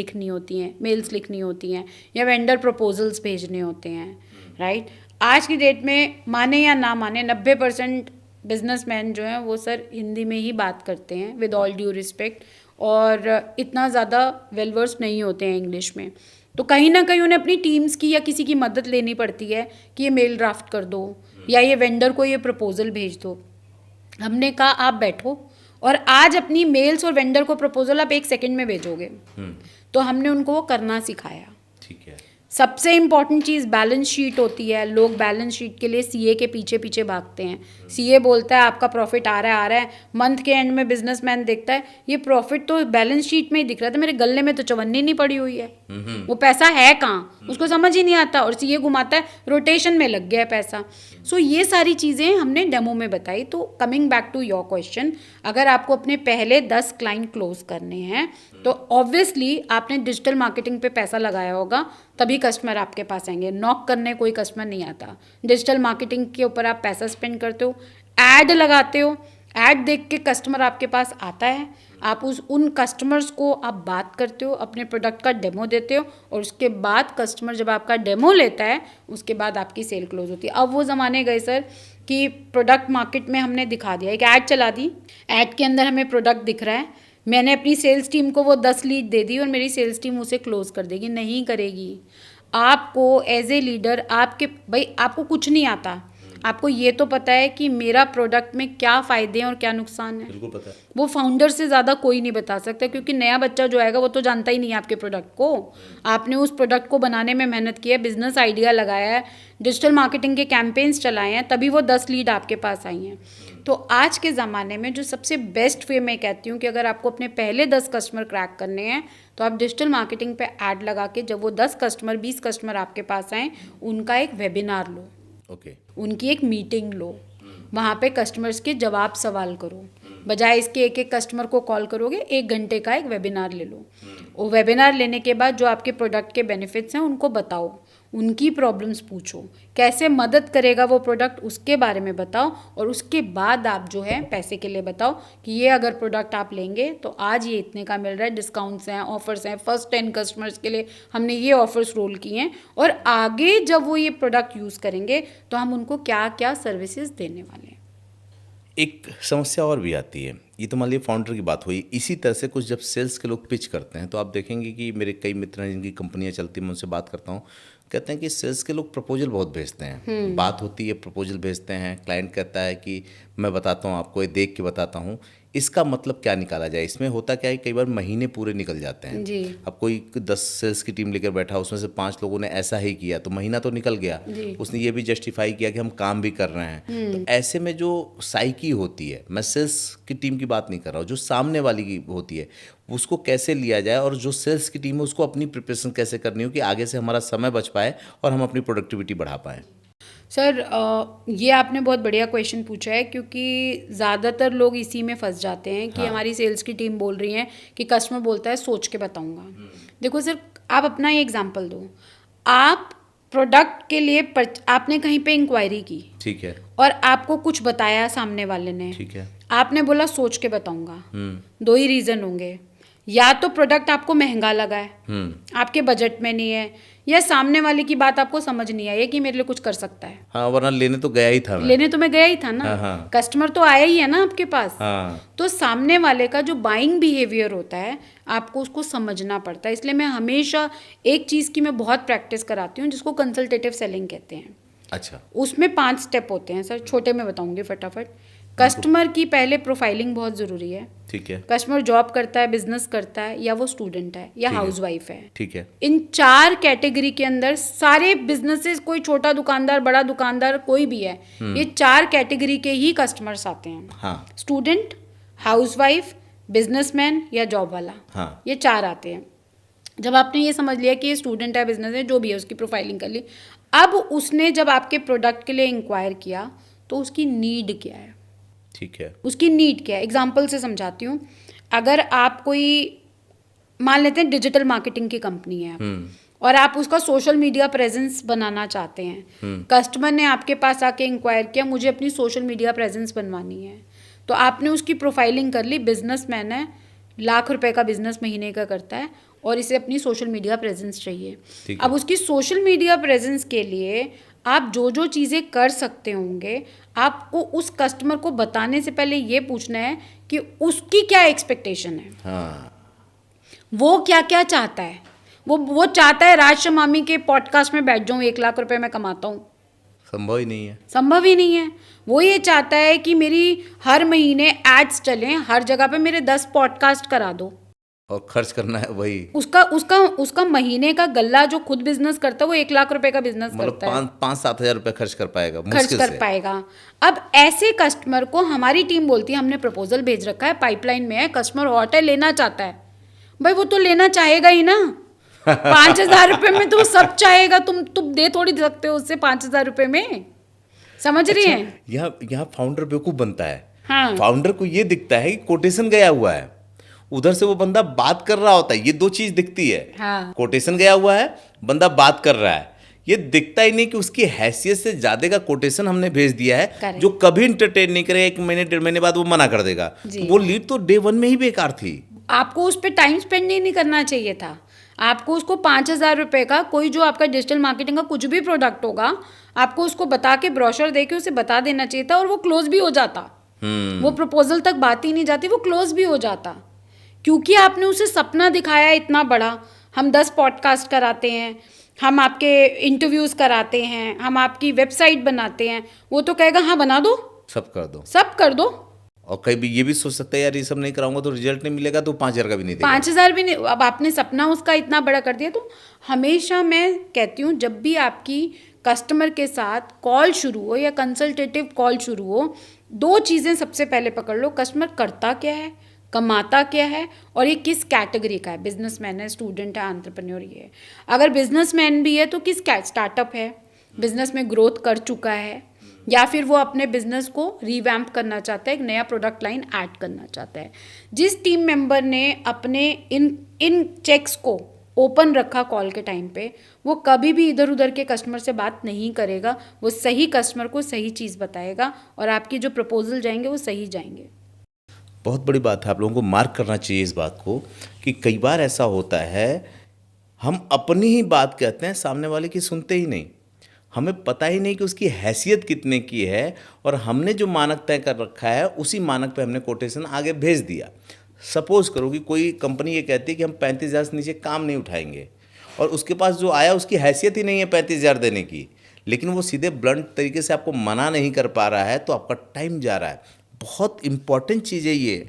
लिखनी होती हैं या वेंडर प्रपोजल्स भेजने होते हैं, राइट? आज की डेट में माने या ना माने 90% बिजनेसमैन जो हैं वो सर हिंदी में ही बात करते हैं, विद ऑल ड्यू रिस्पेक्ट, और इतना ज़्यादा वेलवर्स नहीं होते हैं इंग्लिश में। तो कहीं ना कहीं उन्हें अपनी टीम्स की या किसी की मदद लेनी पड़ती है कि ये मेल ड्राफ्ट कर दो या ये वेंडर को ये प्रपोजल भेज दो। हमने कहा आप बैठो और आज अपनी मेल्स और वेंडर को प्रपोजल आप 1 सेकंड में भेजोगे। तो हमने उनको वो करना सिखाया। ठीक है। सबसे इम्पॉर्टेंट चीज़ बैलेंस शीट होती है। लोग बैलेंस शीट के लिए सीए के पीछे पीछे भागते हैं। सीए बोलता है आपका प्रॉफिट आ रहा है, मंथ के एंड में बिजनेसमैन देखता है ये प्रॉफिट तो बैलेंस शीट में ही दिख रहा था, मेरे गले में तो चवन्नी नहीं पड़ी हुई है। वो पैसा है कहाँ, उसको समझ ही नहीं आता और ये घुमाता है, रोटेशन में लग गया है पैसा। सो ये सारी चीज़ें हमने डेमो में बताई। तो coming back to your question, अगर आपको अपने पहले 10 क्लाइंट क्लोज करने हैं तो ऑब्वियसली आपने डिजिटल मार्केटिंग पे पैसा लगाया होगा, तभी कस्टमर आपके पास आएंगे। नॉक करने कोई कस्टमर नहीं आता। डिजिटल मार्केटिंग के ऊपर आप पैसा स्पेंड करते हो, ऐड लगाते हो, ऐड देख के कस्टमर आपके पास आता है, आप उन कस्टमर्स को आप बात करते हो, अपने प्रोडक्ट का डेमो देते हो और उसके बाद कस्टमर जब आपका डेमो लेता है उसके बाद आपकी सेल क्लोज होती है। अब वो ज़माने गए सर कि प्रोडक्ट मार्केट में हमने दिखा दिया, एक ऐड चला दी, ऐड के अंदर हमें प्रोडक्ट दिख रहा है, मैंने अपनी सेल्स टीम को वो 10 लीड दे दी और मेरी सेल्स टीम उसे क्लोज कर देगी, नहीं करेगी। आपको एज ए लीडर आपको कुछ नहीं आता, आपको ये तो पता है कि मेरा प्रोडक्ट में क्या फ़ायदे हैं और क्या नुकसान है, बिल्कुल पता है। वो फाउंडर से ज़्यादा कोई नहीं बता सकता, क्योंकि नया बच्चा जो आएगा वो तो जानता ही नहीं है आपके प्रोडक्ट को। आपने उस प्रोडक्ट को बनाने में मेहनत की है, बिजनेस आइडिया लगाया है, डिजिटल मार्केटिंग के कैंपेन्स चलाए हैं, तभी वो 10 लीड आपके पास आई हैं। तो आज के ज़माने में जो सबसे बेस्ट वे मैं कहती हूँ कि अगर आपको अपने पहले 10 कस्टमर क्रैक करने हैं तो आप डिजिटल मार्केटिंग पे ऐड लगा के जब वो 10 कस्टमर 20 कस्टमर आपके पास आएँ, उनका एक वेबिनार लो, उनकी एक मीटिंग लो, वहाँ पे कस्टमर्स के जवाब सवाल करो, बजाय इसके एक एक कस्टमर को कॉल करोगे, 1 घंटे का एक वेबिनार ले लो। वो वेबिनार लेने के बाद जो आपके प्रोडक्ट के बेनिफिट्स हैं उनको बताओ, उनकी प्रॉब्लम्स पूछो, कैसे मदद करेगा वो प्रोडक्ट उसके बारे में बताओ और उसके बाद आप जो है पैसे के लिए बताओ कि ये अगर प्रोडक्ट आप लेंगे तो आज ये इतने का मिल रहा है, डिस्काउंट्स हैं, ऑफर्स हैं, फर्स्ट 10 कस्टमर्स के लिए हमने ये ऑफर्स रोल किए हैं और आगे जब वो ये प्रोडक्ट यूज़ करेंगे तो हम उनको क्या क्या सर्विसेज देने वाले हैं। एक समस्या और भी आती है, ये तो मान लीजिए फाउंडर की बात हुई, इसी तरह से कुछ जब सेल्स के लोग पिच करते हैं तो आप देखेंगे कि मेरे कई मित्र हैं जिनकी कंपनियां चलती हैं, मैं उनसे बात करता हूँ, कहते हैं कि सेल्स के लोग प्रपोजल बहुत भेजते हैं, बात होती है प्रपोजल भेजते हैं, क्लाइंट कहता है कि मैं बताता हूँ आपको, ये देख के बताता हूँ, इसका मतलब क्या निकाला जाए। इसमें होता क्या है, कई बार महीने पूरे निकल जाते हैं जी। अब कोई 10 सेल्स की टीम लेकर बैठा, उसमें से 5 लोगों ने ऐसा ही किया तो महीना तो निकल गया, उसने ये भी जस्टिफाई किया कि हम काम भी कर रहे हैं। तो ऐसे में जो साइकी होती है, मैं सेल्स की टीम की बात नहीं कर रहा हूँ, जो सामने वाली की होती है उसको कैसे लिया जाए और जो सेल्स की टीम है उसको अपनी प्रिपरेशन कैसे करनी हो कि आगे से हमारा समय बच पाए और हम अपनी प्रोडक्टिविटी बढ़ा पाएँ। सर ये आपने बहुत बढ़िया क्वेश्चन पूछा है, क्योंकि ज़्यादातर लोग इसी में फंस जाते हैं कि हमारी सेल्स की टीम बोल रही है कि कस्टमर बोलता है सोच के बताऊंगा। देखो सर, आप अपना ही एग्जांपल दो, आप प्रोडक्ट के लिए आपने कहीं पे इंक्वायरी की, ठीक है, और आपको कुछ बताया सामने वाले ने, ठीक है, आपने बोला सोच के बताऊंगा, 2 ही रीज़न होंगे, या तो प्रोडक्ट आपको महंगा लगा है, आपके बजट में नहीं है, या सामने वाले की बात आपको समझ नहीं आई कि मेरे लिए कुछ कर सकता है। हाँ, वरना लेने तो गया ही था मैं। लेने तो मैं गया ही था ना। हाँ। कस्टमर तो आया ही है ना आपके पास। हाँ। तो सामने वाले का जो बाइंग बिहेवियर होता है आपको उसको समझना पड़ता है। इसलिए मैं हमेशा एक चीज़ की मैं बहुत प्रैक्टिस कराती हूँ जिसको कंसल्टेटिव सेलिंग कहते हैं। अच्छा। उसमें 5 स्टेप होते हैं सर, छोटे में बताऊंगी फटाफट। कस्टमर की पहले प्रोफाइलिंग बहुत ज़रूरी है, ठीक है। कस्टमर जॉब करता है, बिजनेस करता है, या वो स्टूडेंट है, या हाउसवाइफ है, ठीक है। इन 4 कैटेगरी के अंदर सारे बिजनेसेस, कोई छोटा दुकानदार, बड़ा दुकानदार, कोई भी है, ये 4 कैटेगरी के ही कस्टमर्स आते हैं। हाँ। स्टूडेंट, हाउसवाइफ, बिजनेसमैन या जॉब वाला। हाँ। ये 4 आते हैं। जब आपने ये समझ लिया कि ये स्टूडेंट है, बिजनेस है, जो भी है, उसकी प्रोफाइलिंग कर ली, अब उसने जब आपके प्रोडक्ट के लिए इंक्वायर किया तो उसकी नीड क्या है, ठीक है, उसकी नीड क्या है। एग्जाम्पल से समझाती हूँ। अगर आप कोई, मान लेते हैं डिजिटल मार्केटिंग की कंपनी है और आप उसका सोशल मीडिया प्रेजेंस बनाना चाहते हैं, कस्टमर ने आपके पास आके इंक्वायर किया, मुझे अपनी सोशल मीडिया प्रेजेंस बनवानी है, तो आपने उसकी प्रोफाइलिंग कर ली, बिजनेसमैन है, ₹1,00,000 का बिजनेस महीने का करता है और इसे अपनी सोशल मीडिया प्रेजेंस चाहिए। अब उसकी सोशल मीडिया प्रेजेंस के लिए आप जो जो चीज़ें कर सकते होंगे, आपको उस कस्टमर को बताने से पहले ये पूछना है कि उसकी क्या एक्सपेक्टेशन है। हाँ। वो क्या क्या चाहता है। वो चाहता है राज शमामी के पॉडकास्ट में बैठ जाऊँ, ₹1,00,000 मैं कमाता हूँ, संभव ही नहीं है, संभव ही नहीं है। वो ये चाहता है कि मेरी हर महीने एड्स चलें, हर जगह पे मेरे 10 पॉडकास्ट करा दो, और खर्च करना है वही। उसका महीने का गल्ला जो खुद बिजनेस करता है वो ₹1,00,000 का बिजनेस करता है, 5-7 हज़ार रुपए खर्च कर पाएगा। अब ऐसे कस्टमर को हमारी टीम बोलती है, हमने प्रपोजल भेज रखा है, पाइपलाइन में है, कस्टमर हॉट है, लेना चाहता है। भाई वो तो लेना चाहेगा ही ना, 5,000 रुपए में तो वो सब चाहेगा, तुम दे थोड़ी सकते हो उससे 5,000 रुपए में, समझ रही हैं? यहाँ फाउंडर बेवकूफ बनता है। हाँ। फाउंडर को ये दिखता है कि कोटेशन गया हुआ है, उधर से वो बंदा बात कर रहा होता है, ये दो चीज दिखती है। हाँ। कोटेशन गया हुआ है, बंदा बात कर रहा है, ये दिखता ही नहीं कि उसकी हैसियत से ज्यादा का कोटेशन हमने भेज दिया है, Correct. जो कभी इंटरटेन नहीं करेगा, 1 महीने 1.5 महीने बाद वो मना कर देगा। जी। तो वो लीड तो डे 1 में ही बेकार थी। आपको उस पर टाइम स्पेंड नहीं करना चाहिए था। आपको उसको 5,000 रुपए का कोई जो आपका डिजिटल मार्केटिंग का कुछ भी प्रोडक्ट होगा, आपको उसको बता के ब्रोशर दे के उसे बता देना चाहिए था, और वो क्लोज भी हो जाता। वो प्रपोजल तक बात ही नहीं जाती, वो क्लोज भी हो जाता, क्योंकि आपने उसे सपना दिखाया इतना बड़ा। हम 10 पॉडकास्ट कराते हैं, हम आपके इंटरव्यूज कराते हैं, हम आपकी वेबसाइट बनाते हैं, वो तो कहेगा हाँ बना दो, सब कर दो, सब कर दो। और कहीं भी ये भी सोच सकता है यार ये सब नहीं कराऊंगा तो रिजल्ट नहीं मिलेगा, तो 5,000 का भी नहीं देगा। 5,000 भी नहीं। अब आपने सपना उसका इतना बड़ा कर दिया। तो हमेशा मैं कहती हूँ, जब भी आपकी कस्टमर के साथ कॉल शुरू हो या कंसल्टेटिव कॉल शुरू हो, 2 चीज़ें सबसे पहले पकड़ लो। कस्टमर करता क्या है, कमाता क्या है, और ये किस कैटेगरी का है, बिजनेसमैन है, स्टूडेंट है, एंटरप्रेन्योर है। अगर बिजनेसमैन भी है तो किस स्टार्टअप है, बिजनेस में ग्रोथ कर चुका है, या फिर वो अपने बिजनेस को रिवैम्प करना चाहता है, एक नया प्रोडक्ट लाइन ऐड करना चाहता है। जिस टीम मेंबर ने अपने इन चेक्स को ओपन रखा कॉल के टाइम पे, वो कभी भी इधर उधर के कस्टमर से बात नहीं करेगा, वो सही कस्टमर को सही चीज़ बताएगा, और आपकी जो प्रपोजल जाएंगे वो सही जाएंगे। बहुत बड़ी बात है, आप लोगों को मार्क करना चाहिए इस बात को कि कई बार ऐसा होता है हम अपनी ही बात कहते हैं, सामने वाले की सुनते ही नहीं, हमें पता ही नहीं कि उसकी हैसियत कितने की है, और हमने जो मानक तय कर रखा है उसी मानक पे हमने कोटेशन आगे भेज दिया। सपोज करो कि कोई कंपनी ये कहती है कि हम 35,000 से नीचे काम नहीं उठाएंगे, और उसके पास जो आया उसकी हैसियत ही नहीं है 35,000 देने की, लेकिन वो सीधे ब्लंट तरीके से आपको मना नहीं कर पा रहा है, तो आपका टाइम जा रहा है। बहुत इंपॉर्टेंट चीज़ है ये।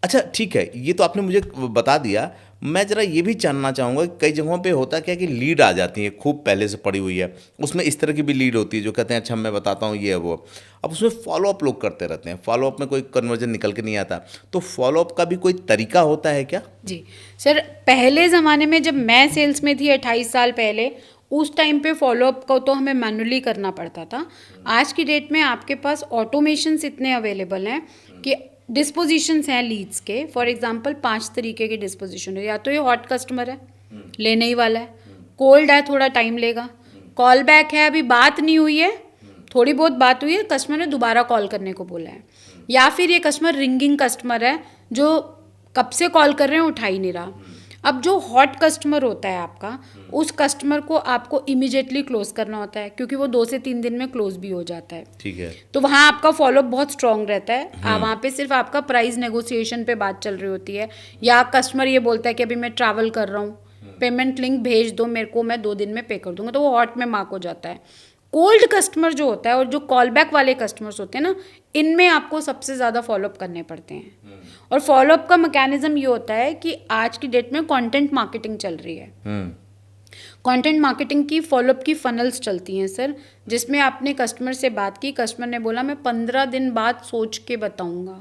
अच्छा ठीक है, ये तो आपने मुझे बता दिया। मैं ज़रा ये भी जानना चाहूँगा कि कई जगहों पे होता क्या कि लीड आ जाती है खूब पहले से पड़ी हुई है, उसमें इस तरह की भी लीड होती है जो कहते हैं अच्छा मैं बताता हूँ ये है वो। अब उसमें फॉलोअप लोग करते रहते हैं, फॉलोअप में कोई कन्वर्जन निकल के नहीं आता, तो फॉलोअप का भी कोई तरीका होता है क्या? जी सर, पहले ज़माने में जब मैं सेल्स में थी 28 साल पहले, उस टाइम पे फॉलोअप को तो हमें मैनुअली करना पड़ता था। आज की डेट में आपके पास ऑटोमेशंस इतने अवेलेबल हैं कि डिस्पोजिशंस हैं लीड्स के। फॉर एग्जांपल 5 तरीके के डिस्पोजिशन है। या तो ये हॉट कस्टमर है, लेने ही वाला है, कोल्ड है, थोड़ा टाइम लेगा, कॉल बैक है, अभी बात नहीं हुई है, थोड़ी बहुत बात हुई है, कस्टमर ने दोबारा कॉल करने को बोला है, या फिर ये कस्टमर रिंगिंग कस्टमर है जो कब से कॉल कर रहे हैं उठा ही नहीं रहा। अब जो हॉट कस्टमर होता है आपका, उस कस्टमर को आपको इमीडिएटली क्लोज करना होता है, क्योंकि वो 2 से 3 दिन में क्लोज भी हो जाता है। ठीक है। तो वहाँ आपका फॉलोअप बहुत स्ट्रांग रहता है। वहाँ पे सिर्फ आपका प्राइस नेगोशिएशन पे बात चल रही होती है, या कस्टमर ये बोलता है कि अभी मैं ट्रैवल कर रहा हूँ, पेमेंट लिंक भेज दो मेरे को, मैं 2 दिन में पे कर दूंगा, तो वो हॉट में मार्क हो जाता है। कोल्ड कस्टमर जो होता है और जो कॉल बैक वाले कस्टमर्स होते हैं ना, इनमें आपको सबसे ज़्यादा फॉलोअप करने पड़ते हैं। और फॉलोअप का मैकेनिज्म ये होता है कि आज की डेट में कंटेंट मार्केटिंग चल रही है। कंटेंट मार्केटिंग की फॉलोअप की फनल्स चलती हैं सर, जिसमें आपने कस्टमर से बात की, कस्टमर ने बोला मैं 15 दिन बाद सोच के बताऊंगा,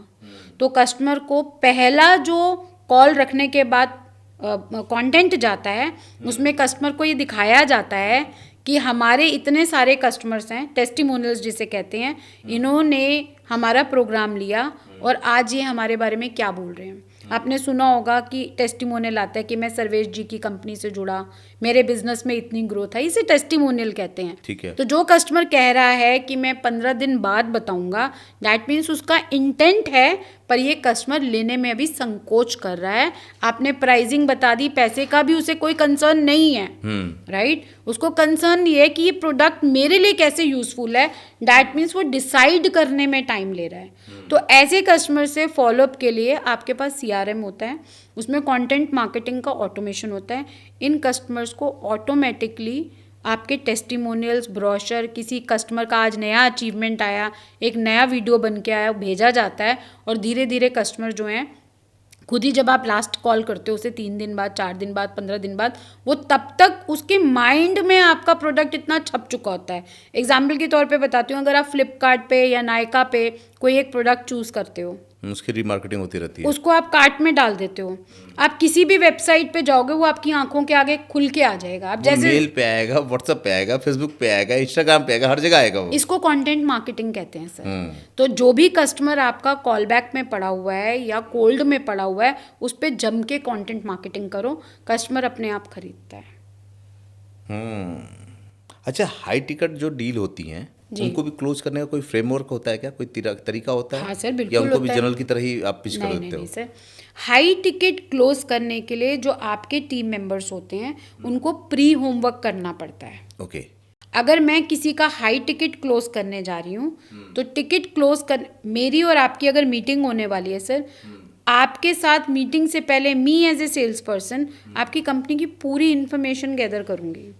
तो कस्टमर को पहला जो कॉल रखने के बाद कंटेंट जाता है, उसमें कस्टमर को ये दिखाया जाता है कि हमारे इतने सारे कस्टमर्स हैं, टेस्टिमोनियल्स जिसे कहते हैं, इन्होंने हमारा प्रोग्राम लिया और आज ये हमारे बारे में क्या बोल रहे हैं। आपने सुना होगा कि टेस्टिमोनियल आता है कि मैं सर्वेश जी की कंपनी से जुड़ा, मेरे बिजनेस में इतनी ग्रोथ है, इसे टेस्टिमोनियल कहते हैं। ठीक है। तो जो कस्टमर कह रहा है कि मैं 15 दिन बाद बताऊंगा, दैट मीन्स उसका इंटेंट है, पर ये कस्टमर लेने में अभी संकोच कर रहा है। आपने प्राइसिंग बता दी, पैसे का भी उसे कोई कंसर्न नहीं है, राइट? उसको कंसर्न ये है कि ये प्रोडक्ट मेरे लिए कैसे यूजफुल है, दैट मीन्स वो डिसाइड करने में टाइम ले रहा है। तो ऐसे कस्टमर से फॉलोअप के लिए आपके पास CRM होता है, उसमें कंटेंट मार्केटिंग का ऑटोमेशन होता है। इन कस्टमर्स को ऑटोमेटिकली आपके टेस्टिमोनियल्स, ब्रोशर, किसी कस्टमर का आज नया अचीवमेंट आया, एक नया वीडियो बन के आया, भेजा जाता है, और धीरे धीरे कस्टमर जो हैं खुद ही, जब आप लास्ट कॉल करते हो उसे 3 दिन बाद, 4 दिन बाद, 15 दिन बाद, वो तब तक उसके माइंड में आपका प्रोडक्ट इतना छप चुका होता है। एग्जाम्पल के तौर पे बताती हूँ, अगर आप फ्लिपकार्ट पे या नायका पे कोई एक प्रोडक्ट चूज़ करते हो, उसकी रीमार्केटिंग होती रहती है। उसको आप कार्ट में डाल देते हो। आप किसी भी वेबसाइट पे जाओगे वो आपकी आंखों के आगे खुल के आ जाएगा। आप वो जैसे मेल पे आएगा, व्हाट्सएप पे आएगा, फेसबुक पे आएगा, इंस्टाग्राम पे आएगा, हर जगह आएगा वो। इसको कंटेंट मार्केटिंग कहते हैं सर। तो जो भी कस्टमर आपका कॉल बैक में पड़ा हुआ है या कोल्ड में पड़ा हुआ है, उस पर जम के कंटेंट मार्केटिंग करो, कस्टमर अपने आप खरीदता है। अच्छा, हाई टिकट जो डील होती हैं जी। उनको भी क्लोज करने का कोई फ्रेमवर्क होता है क्या, कोई तरीका होता है? हाँ सर, बिल्कुल या उनको भी होता है। जनरल की तरह ही आप पिच कर नहीं देते नहीं हो? सर, हाई टिकट क्लोज करने के लिए जो आपके टीम मेंबर्स होते हैं उनको प्री होमवर्क करना पड़ता है। ओके। अगर मैं किसी का हाई टिकट क्लोज करने जा रही हूँ तो टिकट क्लोज कर, मेरी और आपकी अगर मीटिंग होने वाली है सर, आपके साथ मीटिंग से पहले me as a sales person आपकी कंपनी की पूरी इन्फॉर्मेशन गैदर करूँगी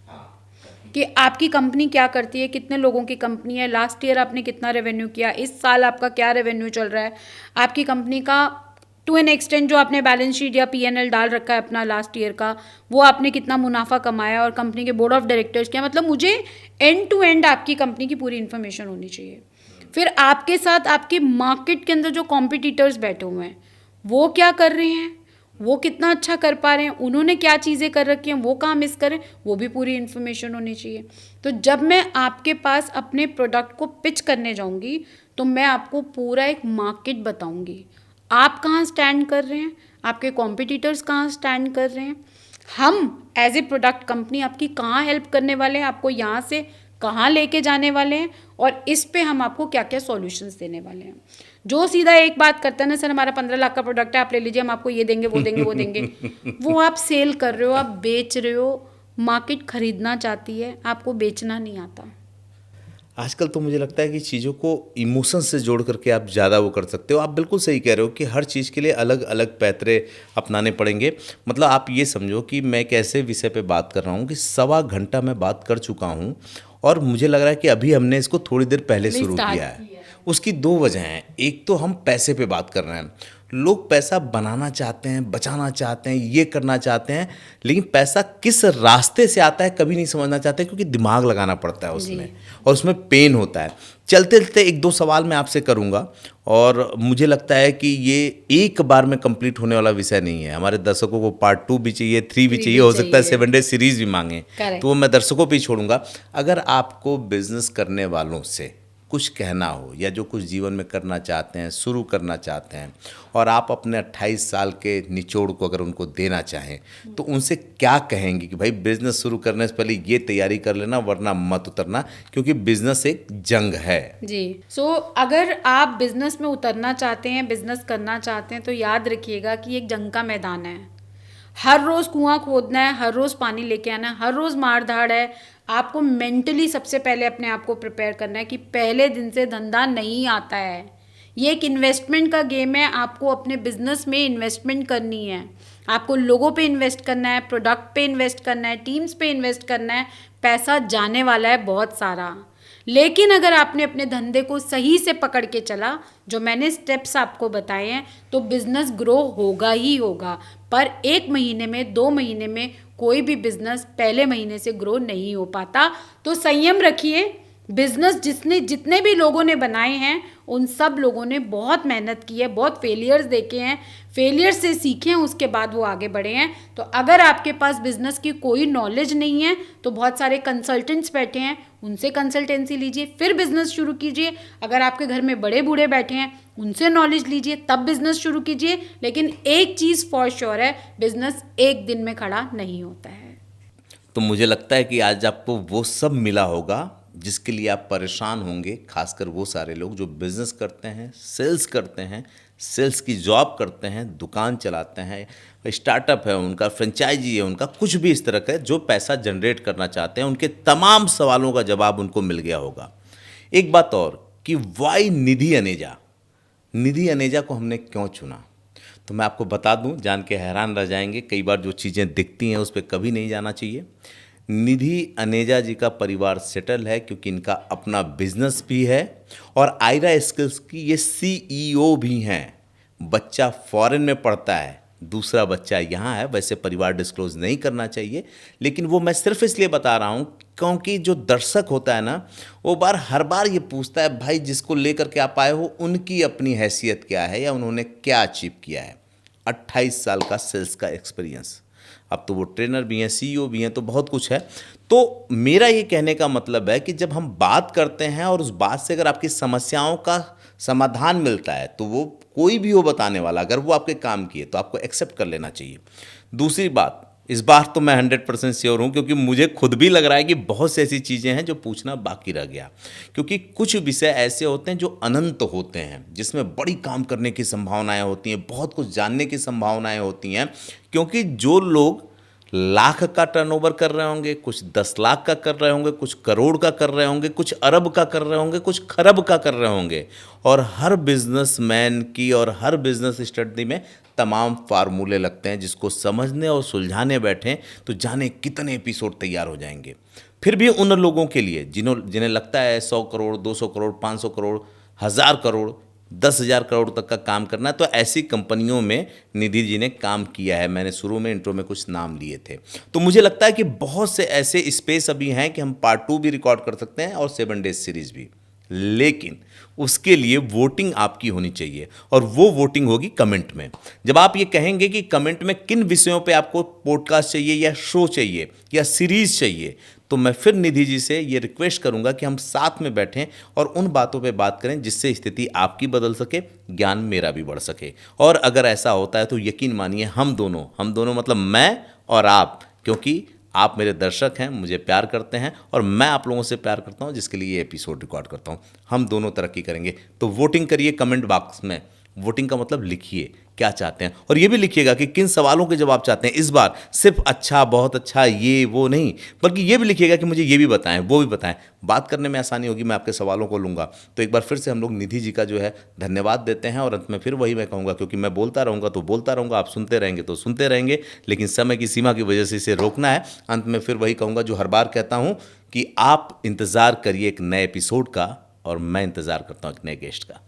कि आपकी कंपनी क्या करती है, कितने लोगों की कंपनी है, लास्ट ईयर आपने कितना रेवेन्यू किया, इस साल आपका क्या रेवेन्यू चल रहा है, आपकी कंपनी का टू एन एक्सटेंट जो आपने बैलेंस शीट या पीएनएल डाल रखा है अपना लास्ट ईयर का, वो आपने कितना मुनाफा कमाया और कंपनी के बोर्ड ऑफ डायरेक्टर्स क्या, मतलब मुझे एंड टू एंड आपकी कंपनी की पूरी इन्फॉर्मेशन होनी चाहिए। फिर आपके साथ आपके मार्केट के अंदर जो कॉम्पिटिटर्स बैठे हुए हैं वो क्या कर रहे हैं, वो कितना अच्छा कर पा रहे हैं, उन्होंने क्या चीज़ें कर रखी हैं, वो कहाँ मिस करें, वो भी पूरी इन्फॉर्मेशन होनी चाहिए। तो जब मैं आपके पास अपने प्रोडक्ट को पिच करने जाऊंगी तो मैं आपको पूरा एक मार्केट बताऊंगी, आप कहाँ स्टैंड कर रहे हैं, आपके कॉम्पिटिटर्स कहाँ स्टैंड कर रहे हैं, हम एज ए प्रोडक्ट कंपनी आपकी कहाँ हेल्प करने वाले हैं, आपको यहाँ से कहाँ लेके जाने वाले हैं, और इस पे हम आपको क्या क्या सॉल्यूशंस देने वाले हैं। जो सीधा एक बात करता है ना, सर हमारा 15 लाख का प्रोडक्ट है, आप ले लीजिए, हम आपको ये देंगे वो देंगे वो देंगे, वो आप सेल कर रहे हो, आप बेच रहे हो। मार्केट खरीदना चाहती है, आपको बेचना नहीं आता। आजकल तो मुझे लगता है कि चीज़ों को इमोशन से जोड़ करके आप ज़्यादा वो कर सकते हो। आप बिल्कुल सही कह रहे हो कि हर चीज़ के लिए अलग अलग पैतरे अपनाने पड़ेंगे। मतलब आप ये समझो कि मैं एक ऐसे विषय पे बात कर रहा हूँ कि 1.25 घंटा मैं बात कर चुका हूँ और मुझे लग रहा है कि अभी हमने इसको थोड़ी देर पहले शुरू किया है। उसकी 2 वजह हैं। एक तो हम पैसे पे बात कर रहे हैं, लोग पैसा बनाना चाहते हैं, बचाना चाहते हैं, ये करना चाहते हैं, लेकिन पैसा किस रास्ते से आता है कभी नहीं समझना चाहते, क्योंकि दिमाग लगाना पड़ता है उसमें और उसमें पेन होता है। चलते चलते 1-2 सवाल मैं आपसे करूंगा और मुझे लगता है कि ये एक बार में कंप्लीट होने वाला विषय नहीं है। हमारे दर्शकों को पार्ट 2 भी चाहिए, 3 भी चाहिए, हो सकता है 7 डे सीरीज भी मांगे, तो वो मैं दर्शकों पे ही छोड़ूंगा। अगर आपको बिजनेस करने वालों से कुछ कहना हो या जो कुछ जीवन में करना चाहते हैं, शुरू करना चाहते हैं, और आप अपने 28 साल के निचोड़ को अगर उनको देना चाहें तो उनसे क्या कहेंगे कि भाई बिजनेस शुरू करने से पहले ये तैयारी कर लेना, वरना मत उतरना, क्योंकि बिजनेस एक जंग है। जी। अगर आप बिजनेस में उतरना चाहते हैं, बिजनेस करना चाहते हैं, तो याद रखिएगा कि एक जंग का मैदान है। हर रोज कुआं खोदना है, हर रोज पानी लेके आना है, हर रोज मार धाड़ है। आपको मेंटली सबसे पहले अपने आप को प्रिपेयर करना है कि पहले दिन से धंधा नहीं आता है। ये एक इन्वेस्टमेंट का गेम है, आपको अपने बिजनेस में इन्वेस्टमेंट करनी है। आपको लोगों पे इन्वेस्ट करना है, प्रोडक्ट पे इन्वेस्ट करना है, टीम्स पे इन्वेस्ट करना है। पैसा जाने वाला है बहुत सारा, लेकिन अगर आपने अपने धंधे को सही से पकड़ के चला, जो मैंने स्टेप्स आपको बताए हैं, तो बिजनेस ग्रो होगा ही होगा। पर 1 महीने में, 2 महीने में कोई भी बिजनेस पहले महीने से ग्रो नहीं हो पाता। तो संयम रखिए। बिजनेस जितने भी लोगों ने बनाए हैं उन सब लोगों ने बहुत मेहनत की है, बहुत फेलियर्स देखे हैं, फेलियर से सीखे हैं, उसके बाद वो आगे बढ़े हैं। तो अगर आपके पास बिजनेस की कोई नॉलेज नहीं है तो बहुत सारे कंसल्टेंट्स बैठे हैं, उनसे कंसल्टेंसी लीजिए, फिर बिजनेस शुरू कीजिए। अगर आपके घर में बड़े बूढ़े बैठे हैं उनसे नॉलेज लीजिए, तब बिजनेस शुरू कीजिए। लेकिन एक चीज़ फॉर श्योर है, बिजनेस एक दिन में खड़ा नहीं होता है। तो मुझे लगता है कि आज आपको वो सब मिला होगा जिसके लिए आप परेशान होंगे, खासकर वो सारे लोग जो बिजनेस करते हैं, सेल्स करते हैं, सेल्स की जॉब करते हैं, दुकान चलाते हैं, स्टार्टअप है उनका, फ्रेंचाइजी है उनका, कुछ भी इस तरह का जो पैसा जनरेट करना चाहते हैं, उनके तमाम सवालों का जवाब उनको मिल गया होगा। एक बात और कि वाई निधि अनेजा, निधि अनेजा को हमने क्यों चुना, तो मैं आपको बता दूं, जान के हैरान रह जाएंगे। कई बार जो चीज़ें दिखती हैं उस पर कभी नहीं जाना चाहिए। निधि अनेजा जी का परिवार सेटल है क्योंकि इनका अपना बिजनेस भी है और आयरा स्किल्स की ये CEO भी हैं। बच्चा फॉरेन में पढ़ता है, दूसरा बच्चा यहाँ है। वैसे परिवार डिस्क्लोज नहीं करना चाहिए, लेकिन वो मैं सिर्फ इसलिए बता रहा हूँ क्योंकि जो दर्शक होता है ना, वो हर बार ये पूछता है भाई जिसको लेकर के आप आए हो उनकी अपनी हैसियत क्या है या उन्होंने क्या अचीव किया है। 28 साल का सेल्स का एक्सपीरियंस, अब तो वो ट्रेनर भी हैं, सीईओ भी हैं, तो बहुत कुछ है। तो मेरा ये कहने का मतलब है कि जब हम बात करते हैं और उस बात से अगर आपकी समस्याओं का समाधान मिलता है तो वो कोई भी हो बताने वाला, अगर वो आपके काम की है तो आपको एक्सेप्ट कर लेना चाहिए। दूसरी बात, इस बार तो मैं 100% श्योर हूँ, क्योंकि मुझे खुद भी लग रहा है कि बहुत सी ऐसी चीज़ें हैं जो पूछना बाकी रह गया, क्योंकि कुछ विषय ऐसे होते हैं जो अनंत होते हैं, जिसमें बड़ी काम करने की संभावनाएं होती हैं, बहुत कुछ जानने की संभावनाएं होती हैं। क्योंकि जो लोग लाख का टर्नओवर कर रहे होंगे, कुछ 10 लाख का कर रहे होंगे, कुछ करोड़ का कर रहे होंगे, कुछ अरब का कर रहे होंगे, कुछ खरब का कर रहे होंगे, और हर बिजनेसमैन की और हर बिजनेस स्टडी में तमाम फार्मूले लगते हैं, जिसको समझने और सुलझाने बैठें तो जाने कितने एपिसोड तैयार हो जाएंगे। फिर भी उन लोगों के लिए जिन्हें लगता है 100 करोड़, 200 करोड़, 500 करोड़, 1000 करोड़, 10,000 करोड़ तक का काम करना है, तो ऐसी कंपनियों में निधि जी ने काम किया है। मैंने शुरू में इंट्रो में कुछ नाम लिए थे। तो मुझे लगता है कि बहुत से ऐसे स्पेस अभी हैं कि हम पार्ट 2 भी रिकॉर्ड कर सकते हैं और 7 डेज सीरीज भी, लेकिन उसके लिए वोटिंग आपकी होनी चाहिए, और वो वोटिंग होगी कमेंट में। जब आप ये कहेंगे कि कमेंट में किन विषयों पे आपको पॉडकास्ट चाहिए या शो चाहिए या सीरीज चाहिए, तो मैं फिर निधि जी से ये रिक्वेस्ट करूंगा कि हम साथ में बैठें और उन बातों पे बात करें जिससे स्थिति आपकी बदल सके, ज्ञान मेरा भी बढ़ सके। और अगर ऐसा होता है तो यकीन मानिए हम दोनों मतलब मैं और आप, क्योंकि आप मेरे दर्शक हैं, मुझे प्यार करते हैं और मैं आप लोगों से प्यार करता हूं, जिसके लिए ये एपिसोड रिकॉर्ड करता हूं। हम दोनों तरक्की करेंगे। तो वोटिंग करिए कमेंट बॉक्स में। वोटिंग का मतलब लिखिए क्या चाहते हैं, और ये भी लिखिएगा कि किन सवालों के जवाब चाहते हैं इस बार। सिर्फ अच्छा, बहुत अच्छा, ये वो नहीं, बल्कि ये भी लिखिएगा कि मुझे ये भी बताएं, वो भी बताएं। बात करने में आसानी होगी, मैं आपके सवालों को लूँगा। तो एक बार फिर से हम लोग निधि जी का जो है धन्यवाद देते हैं, और अंत में फिर वही मैं कहूँगा, क्योंकि मैं बोलता रहूँगा तो बोलता रहूँगा, आप सुनते रहेंगे तो सुनते रहेंगे, लेकिन समय की सीमा की वजह से इसे रोकना है। अंत में फिर वही कहूँगा जो हर बार कहता हूँ कि आप इंतज़ार करिए एक नए एपिसोड का, और मैं इंतज़ार करता हूँ एक नए गेस्ट का।